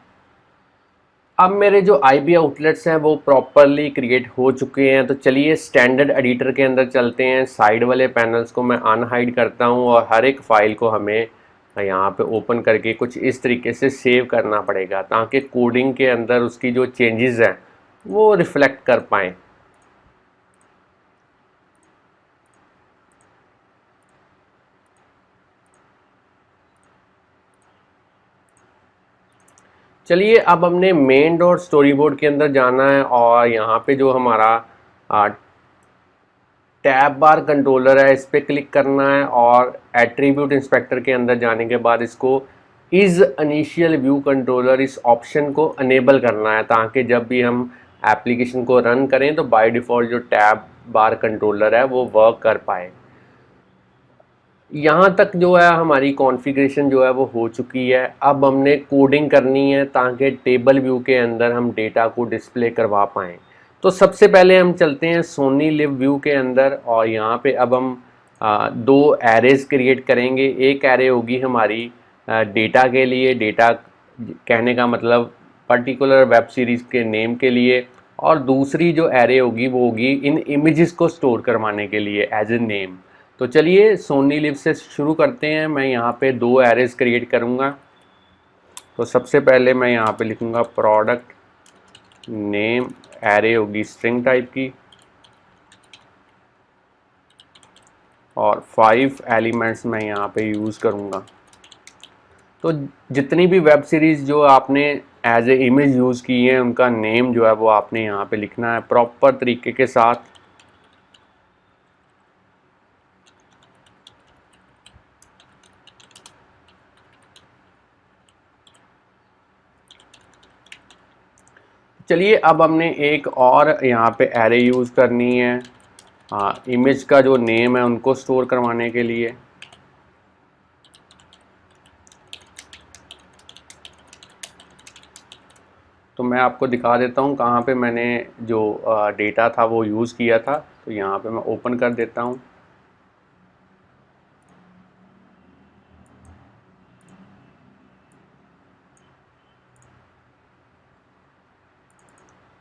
Speaker 1: अब मेरे जो आईबी आउटलेट्स हैं वो प्रॉपरली क्रिएट हो चुके हैं। तो चलिए स्टैंडर्ड एडिटर के अंदर चलते हैं, साइड वाले पैनल्स को मैं अनहाइड करता हूँ, और हर एक फ़ाइल को हमें यहाँ पे ओपन करके कुछ इस तरीके से सेव करना पड़ेगा ताकि कोडिंग के अंदर उसकी जो चेंजेस हैं वो रिफ्लेक्ट कर पाएँ। चलिए, अब हमने मेन डॉट स्टोरी बोर्ड के अंदर जाना है, और यहाँ पे जो हमारा टैब बार कंट्रोलर है इस पर क्लिक करना है, और एट्रीब्यूट इंस्पेक्टर के अंदर जाने के बाद इसको इज़ इनिशियल व्यू कंट्रोलर इस ऑप्शन को अनेबल करना है ताकि जब भी हम एप्लीकेशन को रन करें तो बाय डिफ़ॉल्ट जो टैब बार कंट्रोलर है वो वर्क कर पाए। यहाँ तक जो है हमारी कॉन्फ़िगरेशन जो है वो हो चुकी है। अब हमने कोडिंग करनी है ताकि टेबल व्यू के अंदर हम डेटा को डिस्प्ले करवा पाएँ। तो सबसे पहले हम चलते हैं सोनी लिव व्यू के अंदर, और यहाँ पे अब हम दो एरेज़ क्रिएट करेंगे। एक एरे होगी हमारी डेटा के लिए, डेटा कहने का मतलब पर्टिकुलर वेब सीरीज़ के नेम के लिए, और दूसरी जो एरे होगी वो होगी इन इमेजेस को स्टोर करवाने के लिए एज ए नेम। तो चलिए सोनी लिव से शुरू करते हैं। मैं यहाँ पे दो एरेज़ क्रिएट करूँगा। तो सबसे पहले मैं यहाँ पे लिखूँगा प्रोडक्ट नेम, एरे होगी स्ट्रिंग टाइप की, और 5 एलिमेंट्स मैं यहाँ पे यूज़ करूँगा। तो जितनी भी वेब सीरीज़ जो आपने एज ए इमेज यूज़ की है उनका नेम जो है वो आपने यहाँ पे लिखना है प्रॉपर तरीके के साथ। चलिए, अब हमने एक और यहाँ पे एरे यूज़ करनी है इमेज का जो नेम है उनको स्टोर करवाने के लिए। तो मैं आपको दिखा देता हूँ कहाँ पे मैंने जो डेटा था वो यूज़ किया था। तो यहाँ पे मैं ओपन कर देता हूँ।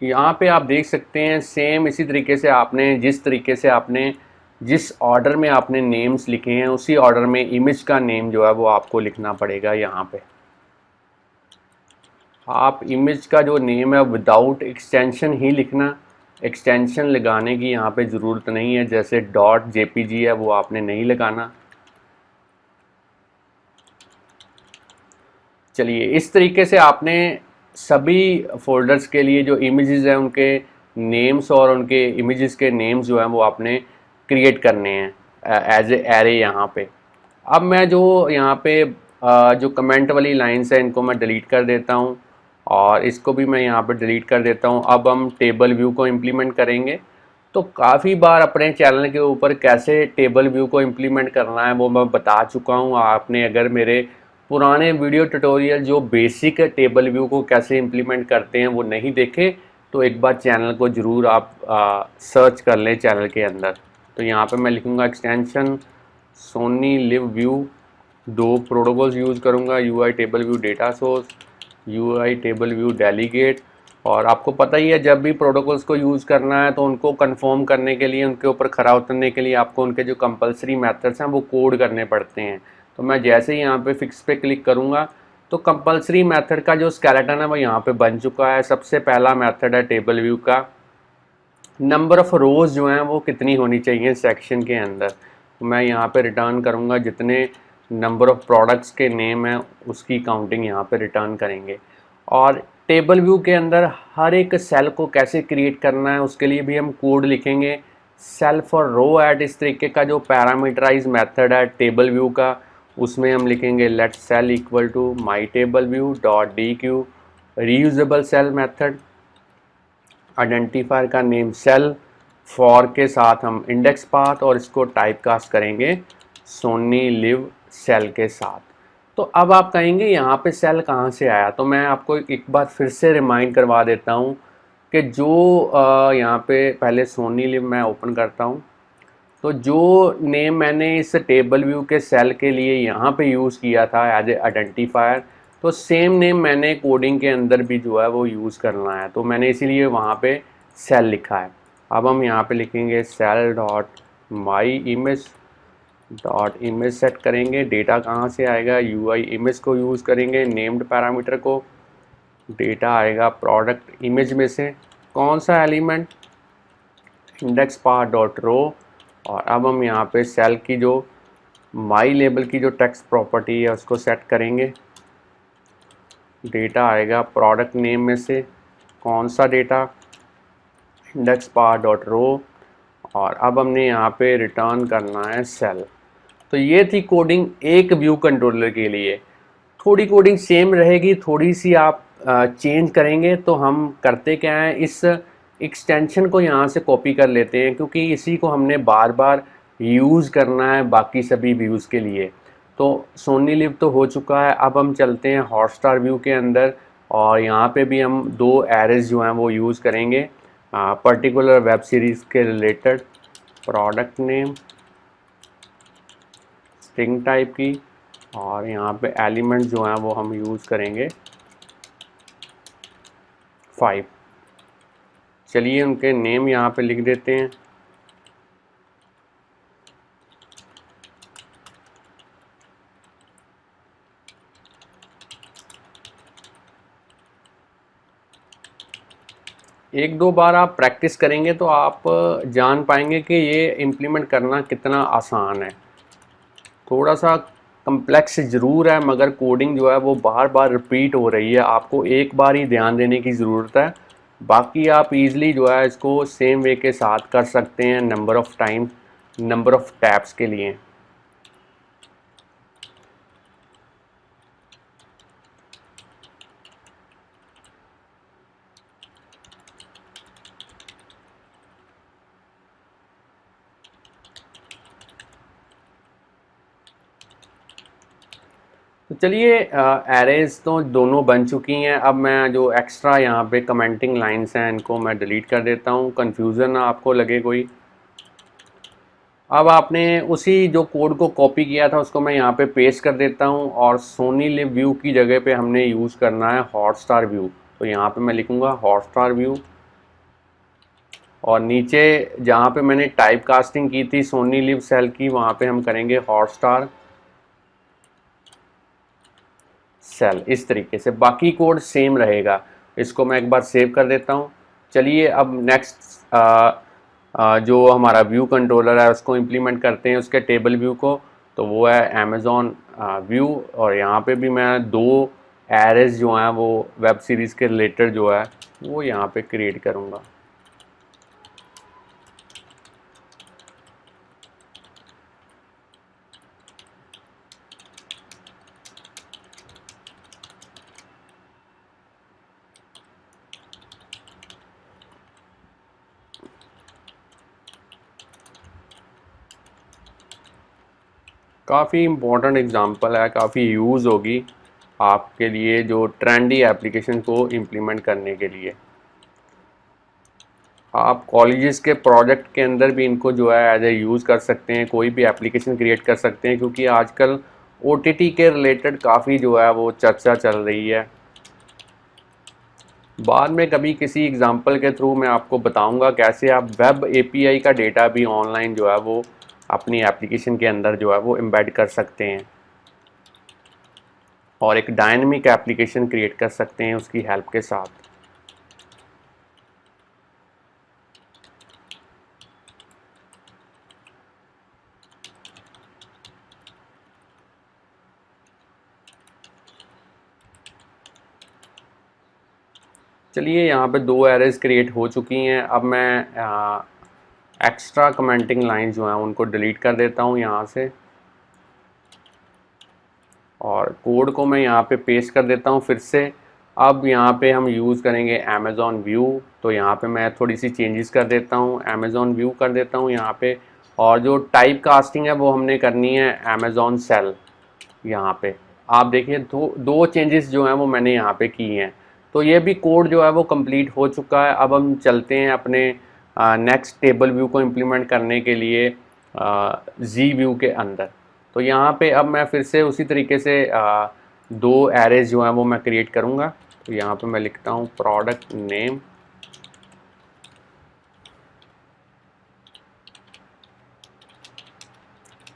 Speaker 1: यहाँ पे आप देख सकते हैं सेम इसी तरीके से आपने जिस ऑर्डर में आपने नेम्स लिखे हैं उसी ऑर्डर में इमेज का नेम जो है वो आपको लिखना पड़ेगा। यहाँ पे आप इमेज का जो नेम है विदाउट एक्सटेंशन ही लिखना, एक्सटेंशन लगाने की यहाँ पे ज़रूरत नहीं है, जैसे .jpg है वो आपने नहीं लगाना। चलिए, इस तरीके से आपने सभी फोल्डर्स के लिए जो इमेजेस हैं उनके नेम्स और उनके इमेजेस के नेम्स जो हैं वो आपने क्रिएट करने हैं एज ए एरे यहाँ पे। अब मैं जो यहाँ पे जो कमेंट वाली लाइन्स हैं इनको मैं डिलीट कर देता हूँ, और इसको भी मैं यहाँ पे डिलीट कर देता हूँ। अब हम टेबल व्यू को इम्प्लीमेंट करेंगे। तो काफ़ी बार अपने चैनल के ऊपर कैसे टेबल व्यू को इम्प्लीमेंट करना है वो मैं बता चुका हूँ। आपने अगर मेरे पुराने वीडियो ट्यूटोरियल जो बेसिक टेबल व्यू को कैसे इम्प्लीमेंट करते हैं वो नहीं देखे तो एक बार चैनल को ज़रूर आप सर्च कर लें चैनल के अंदर। तो यहाँ पे मैं लिखूँगा extension Sony live view, 2 protocols use करूँगा, UI table view data source, UI table view delegate. और आपको पता ही है जब भी प्रोटोकॉल्स को यूज़ करना है तो उनको कंफर्म करने के लिए, उनके ऊपर खरा उतरने के लिए आपको उनके जो कंपलसरी मेथड्स हैं वो कोड करने पड़ते हैं। तो मैं जैसे ही यहाँ पे फिक्स पे क्लिक करूँगा तो कंपलसरी मेथड का जो स्केलेटन है वो यहाँ पे बन चुका है। सबसे पहला मेथड है टेबल व्यू का, नंबर ऑफ़ रोज़ जो हैं वो कितनी होनी चाहिए सेक्शन के अंदर। तो मैं यहाँ पे रिटर्न करूँगा जितने नंबर ऑफ़ प्रोडक्ट्स के नेम हैं उसकी काउंटिंग यहाँ पे रिटर्न करेंगे। और टेबल व्यू के अंदर हर एक सेल को कैसे क्रिएट करना है उसके लिए भी हम कोड लिखेंगे। सेल्फ और रो ऐड इस तरीके का जो पैरामीटराइज मेथड है टेबल व्यू का, उसमें हम लिखेंगे let cell equal to my table view dot D Q. Reusable cell method, identifier का नेम सेल, फॉर के साथ हम इंडेक्स पाथ और इसको टाइप कास्ट करेंगे सोनी लिव सेल के साथ। तो अब आप कहेंगे यहाँ पे सेल कहाँ से आया, तो मैं आपको एक बार फिर से रिमाइंड करवा देता हूँ कि जो यहाँ पे पहले सोनी लिव मैं ओपन करता हूँ, तो जो नेम मैंने इस टेबल व्यू के सेल के लिए यहाँ पे यूज़ किया था एज ए आइडेंटिफायर, तो सेम नेम मैंने कोडिंग के अंदर भी जो है वो यूज़ करना है, तो मैंने इसीलिए वहाँ पे सेल लिखा है। अब हम यहाँ पे लिखेंगे cell dot my image dot image set करेंगे। डेटा कहाँ से आएगा, यूआई इमेज को यूज़ करेंगे, नेम्ड पैरामीटर को। डेटा आएगा प्रोडक्ट इमेज में से, कौन सा element, index path dot row. और अब हम यहाँ पे सेल की जो माई लेबल की जो टेक्स्ट प्रॉपर्टी है उसको सेट करेंगे। डेटा आएगा प्रोडक्ट नेम में से, कौन सा data, index path dot row. और अब हमने यहाँ पे रिटर्न करना है सेल। तो ये थी कोडिंग एक व्यू कंट्रोलर के लिए। थोड़ी कोडिंग सेम रहेगी, थोड़ी सी आप चेंज करेंगे। तो हम करते क्या हैं, इस एक्सटेंशन को यहाँ से कॉपी कर लेते हैं क्योंकि इसी को हमने बार बार यूज़ करना है बाकी सभी व्यूज़ के लिए। तो सोनी लिव तो हो चुका है, अब हम चलते हैं हॉटस्टार व्यू के अंदर और यहाँ पे भी हम 2 एरेज जो हैं वो यूज़ करेंगे पर्टिकुलर वेब सीरीज़ के related. Product name string type की, और यहाँ पे एलिमेंट जो हैं वो हम यूज़ करेंगे 5। चलिए उनके नेम यहाँ पे लिख देते हैं। एक दो बार आप प्रैक्टिस करेंगे तो आप जान पाएंगे कि ये इम्प्लीमेंट करना कितना आसान है। थोड़ा सा कम्प्लेक्स ज़रूर है मगर कोडिंग जो है वो बार बार रिपीट हो रही है, आपको एक बार ही ध्यान देने की ज़रूरत है। बाकी आप इजीली जो है इसको सेम वे के साथ कर सकते हैं number of time, number of taps के लिए। तो चलिए एरेज तो दोनों बन चुकी हैं। अब मैं जो एक्स्ट्रा यहाँ पे कमेंटिंग लाइंस हैं इनको मैं डिलीट कर देता हूँ, कन्फ्यूज़न ना आपको लगे कोई। अब आपने उसी जो कोड को कॉपी किया था उसको मैं यहाँ पे पेस्ट कर देता हूँ और सोनी लिव व्यू की जगह पे हमने यूज़ करना है हॉटस्टार व्यू। तो यहाँ पे मैं लिखूँगा हॉटस्टार व्यू और नीचे जहाँ पे मैंने टाइप कास्टिंग की थी सोनी लिव सेल की वहाँ पे हम करेंगे हॉटस्टार सेल। इस तरीके से बाकी कोड सेम रहेगा। इसको मैं एक बार सेव कर देता हूँ। चलिए अब नेक्स्ट जो हमारा व्यू कंट्रोलर है उसको इम्प्लीमेंट करते हैं, उसके टेबल व्यू को। तो वो है अमेज़ॉन व्यू और यहाँ पे भी मैं 2 एरेज जो हैं वो वेब सीरीज़ के रिलेटेड जो है वो यहाँ पे क्रिएट करूँगा। काफ़ी इम्पोर्टेंट एग्जांपल है, काफ़ी यूज़ होगी आपके लिए जो ट्रेंडी एप्लीकेशन को इम्प्लीमेंट करने के लिए। आप कॉलेजेस के प्रोजेक्ट के अंदर भी इनको जो है एज ए यूज़ कर सकते हैं, कोई भी एप्लीकेशन क्रिएट कर सकते हैं, क्योंकि आजकल ओटीटी के रिलेटेड काफ़ी जो है वो चर्चा चल रही है। बाद में कभी किसी एग्जांपल के थ्रू मैं आपको बताऊंगा कैसे आप वेब एपीआई का डेटा भी ऑनलाइन जो है वो अपनी एप्लीकेशन के अंदर जो है वो एम्बेड कर सकते हैं और एक डायनेमिक एप्लीकेशन क्रिएट कर सकते हैं उसकी हेल्प के साथ। चलिए, यहाँ पे 2 एरेज क्रिएट हो चुकी हैं। अब मैं एक्स्ट्रा कमेंटिंग लाइन जो हैं उनको डिलीट कर देता हूँ यहाँ से, और कोड को मैं यहाँ पे पेस्ट कर देता हूँ फिर से। अब यहाँ पे हम यूज़ करेंगे अमेज़ॉन व्यू, तो यहाँ पे मैं थोड़ी सी चेंजेस कर देता हूँ, अमेज़ॉन व्यू कर देता हूँ यहाँ पे। और जो टाइप कास्टिंग है वो हमने करनी है अमेज़ॉन सेल। यहाँ पे आप देखिए दो चेंजेस जो हैं वो मैंने यहाँ पे की हैं। तो ये भी कोड जो है वो कंप्लीट हो चुका है। अब हम चलते हैं अपने नेक्स्ट टेबल व्यू को इम्प्लीमेंट करने के लिए जी व्यू के अंदर। तो यहाँ पे अब मैं फिर से उसी तरीके से 2 एरेज जो हैं वो मैं क्रिएट करूँगा। तो यहाँ पे मैं लिखता हूँ प्रोडक्ट नेम,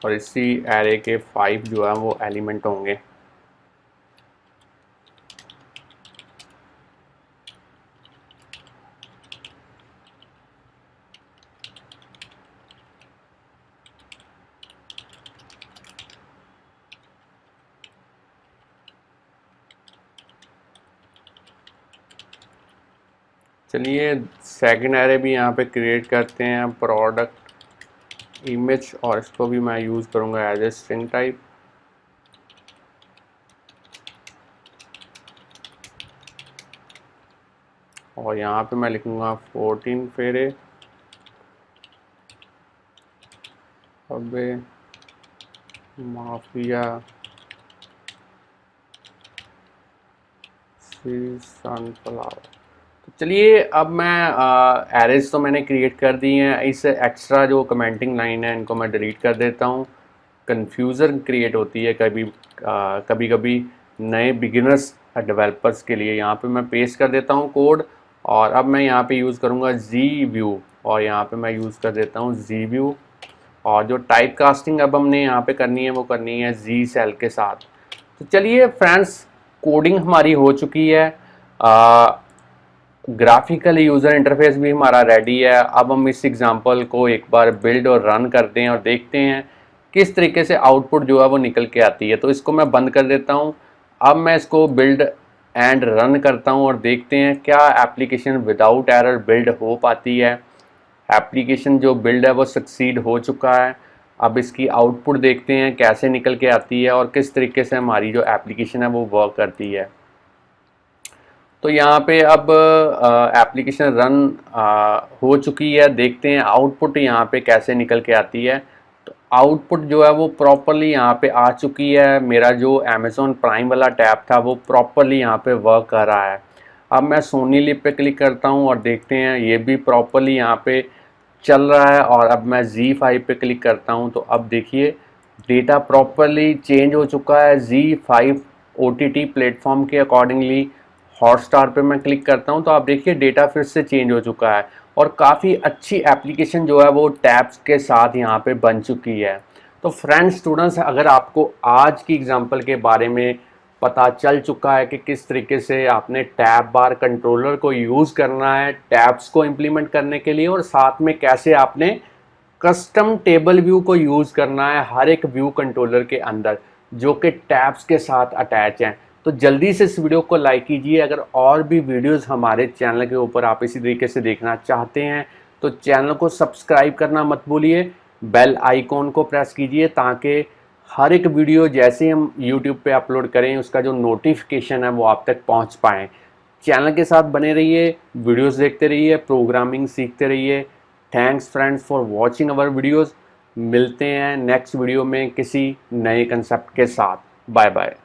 Speaker 1: और इसी एरे के 5 जो है वो एलिमेंट होंगे। चलिए, सेकंड एरे भी यहाँ पे क्रिएट करते हैं प्रोडक्ट इमेज, और इसको भी मैं यूज़ करूँगा एज ए स्ट्रिंग टाइप। और यहाँ पे मैं लिखूँगा 14 फेरे। अबे माफिया सनफ्लावर। तो चलिए, अब मैं एरेज तो मैंने क्रिएट कर दी हैं, इस एक्स्ट्रा जो कमेंटिंग लाइन है इनको मैं डिलीट कर देता हूँ। कन्फ्यूज़न क्रिएट होती है कभी कभी नए बिगिनर्स डेवलपर्स के लिए। यहाँ पे मैं पेस्ट कर देता हूँ कोड, और अब मैं यहाँ पे यूज़ करूँगा जी व्यू, और यहाँ पे मैं यूज़ कर देता हूँ जी व्यू। और जो टाइप कास्टिंग अब हमने यहाँ पे करनी है वो करनी है जी सेल के साथ। तो चलिए फ्रेंड्स, कोडिंग हमारी हो चुकी है, ग्राफिकल यूज़र इंटरफेस भी हमारा रेडी है। अब हम इस एग्जांपल को एक बार बिल्ड और रन करते हैं और देखते हैं किस तरीके से आउटपुट जो है वो निकल के आती है। तो इसको मैं बंद कर देता हूँ। अब मैं इसको बिल्ड एंड रन करता हूँ और देखते हैं क्या एप्लीकेशन विदाउट एरर बिल्ड हो पाती है। एप्लीकेशन जो बिल्ड है वो सक्सीड हो चुका है। अब इसकी आउटपुट देखते हैं कैसे निकल के आती है और किस तरीके से हमारी जो एप्लीकेशन है वो वर्क करती है। तो यहाँ पे अब एप्लीकेशन रन हो चुकी है, देखते हैं आउटपुट यहाँ पे कैसे निकल के आती है। तो आउटपुट जो है वो प्रॉपरली यहाँ पे आ चुकी है। मेरा जो अमेज़ॉन प्राइम वाला टैब था वो प्रॉपरली यहाँ पे वर्क कर रहा है। अब मैं सोनी लिव पे क्लिक करता हूँ और देखते हैं ये भी प्रॉपरली यहाँ पे चल रहा है। और अब मैं Z5 पे क्लिक करता हूँ तो अब देखिए डेटा प्रॉपरली चेंज हो चुका है। Z5 OTT प्लेटफॉर्म के अकॉर्डिंगली हॉटस्टार पे मैं क्लिक करता हूँ तो आप देखिए डेटा फिर से चेंज हो चुका है, और काफ़ी अच्छी एप्लीकेशन जो है वो टैब्स के साथ यहाँ पे बन चुकी है। तो फ्रेंड्स, स्टूडेंट्स, अगर आपको आज की एग्जांपल के बारे में पता चल चुका है कि किस तरीके से आपने टैब बार कंट्रोलर को यूज़ करना है टैब्स को इम्प्लीमेंट करने के लिए, और साथ में कैसे आपने कस्टम टेबल व्यू को यूज़ करना है हर एक व्यू कंट्रोलर के अंदर जो कि टैब्स के साथ अटैच हैं, तो जल्दी से इस वीडियो को लाइक कीजिए। अगर और भी वीडियोस हमारे चैनल के ऊपर आप इसी तरीके से देखना चाहते हैं तो चैनल को सब्सक्राइब करना मत भूलिए, बेल आइकॉन को प्रेस कीजिए ताकि हर एक वीडियो जैसे हम यूट्यूब पे अपलोड करें उसका जो नोटिफिकेशन है वो आप तक पहुंच पाए। चैनल के साथ बने रहिए, वीडियोस देखते रहिए, प्रोग्रामिंग सीखते रहिए। Thanks friends for watching our videos. मिलते हैं नेक्स्ट वीडियो में किसी नए कंसेप्ट के साथ। Bye bye.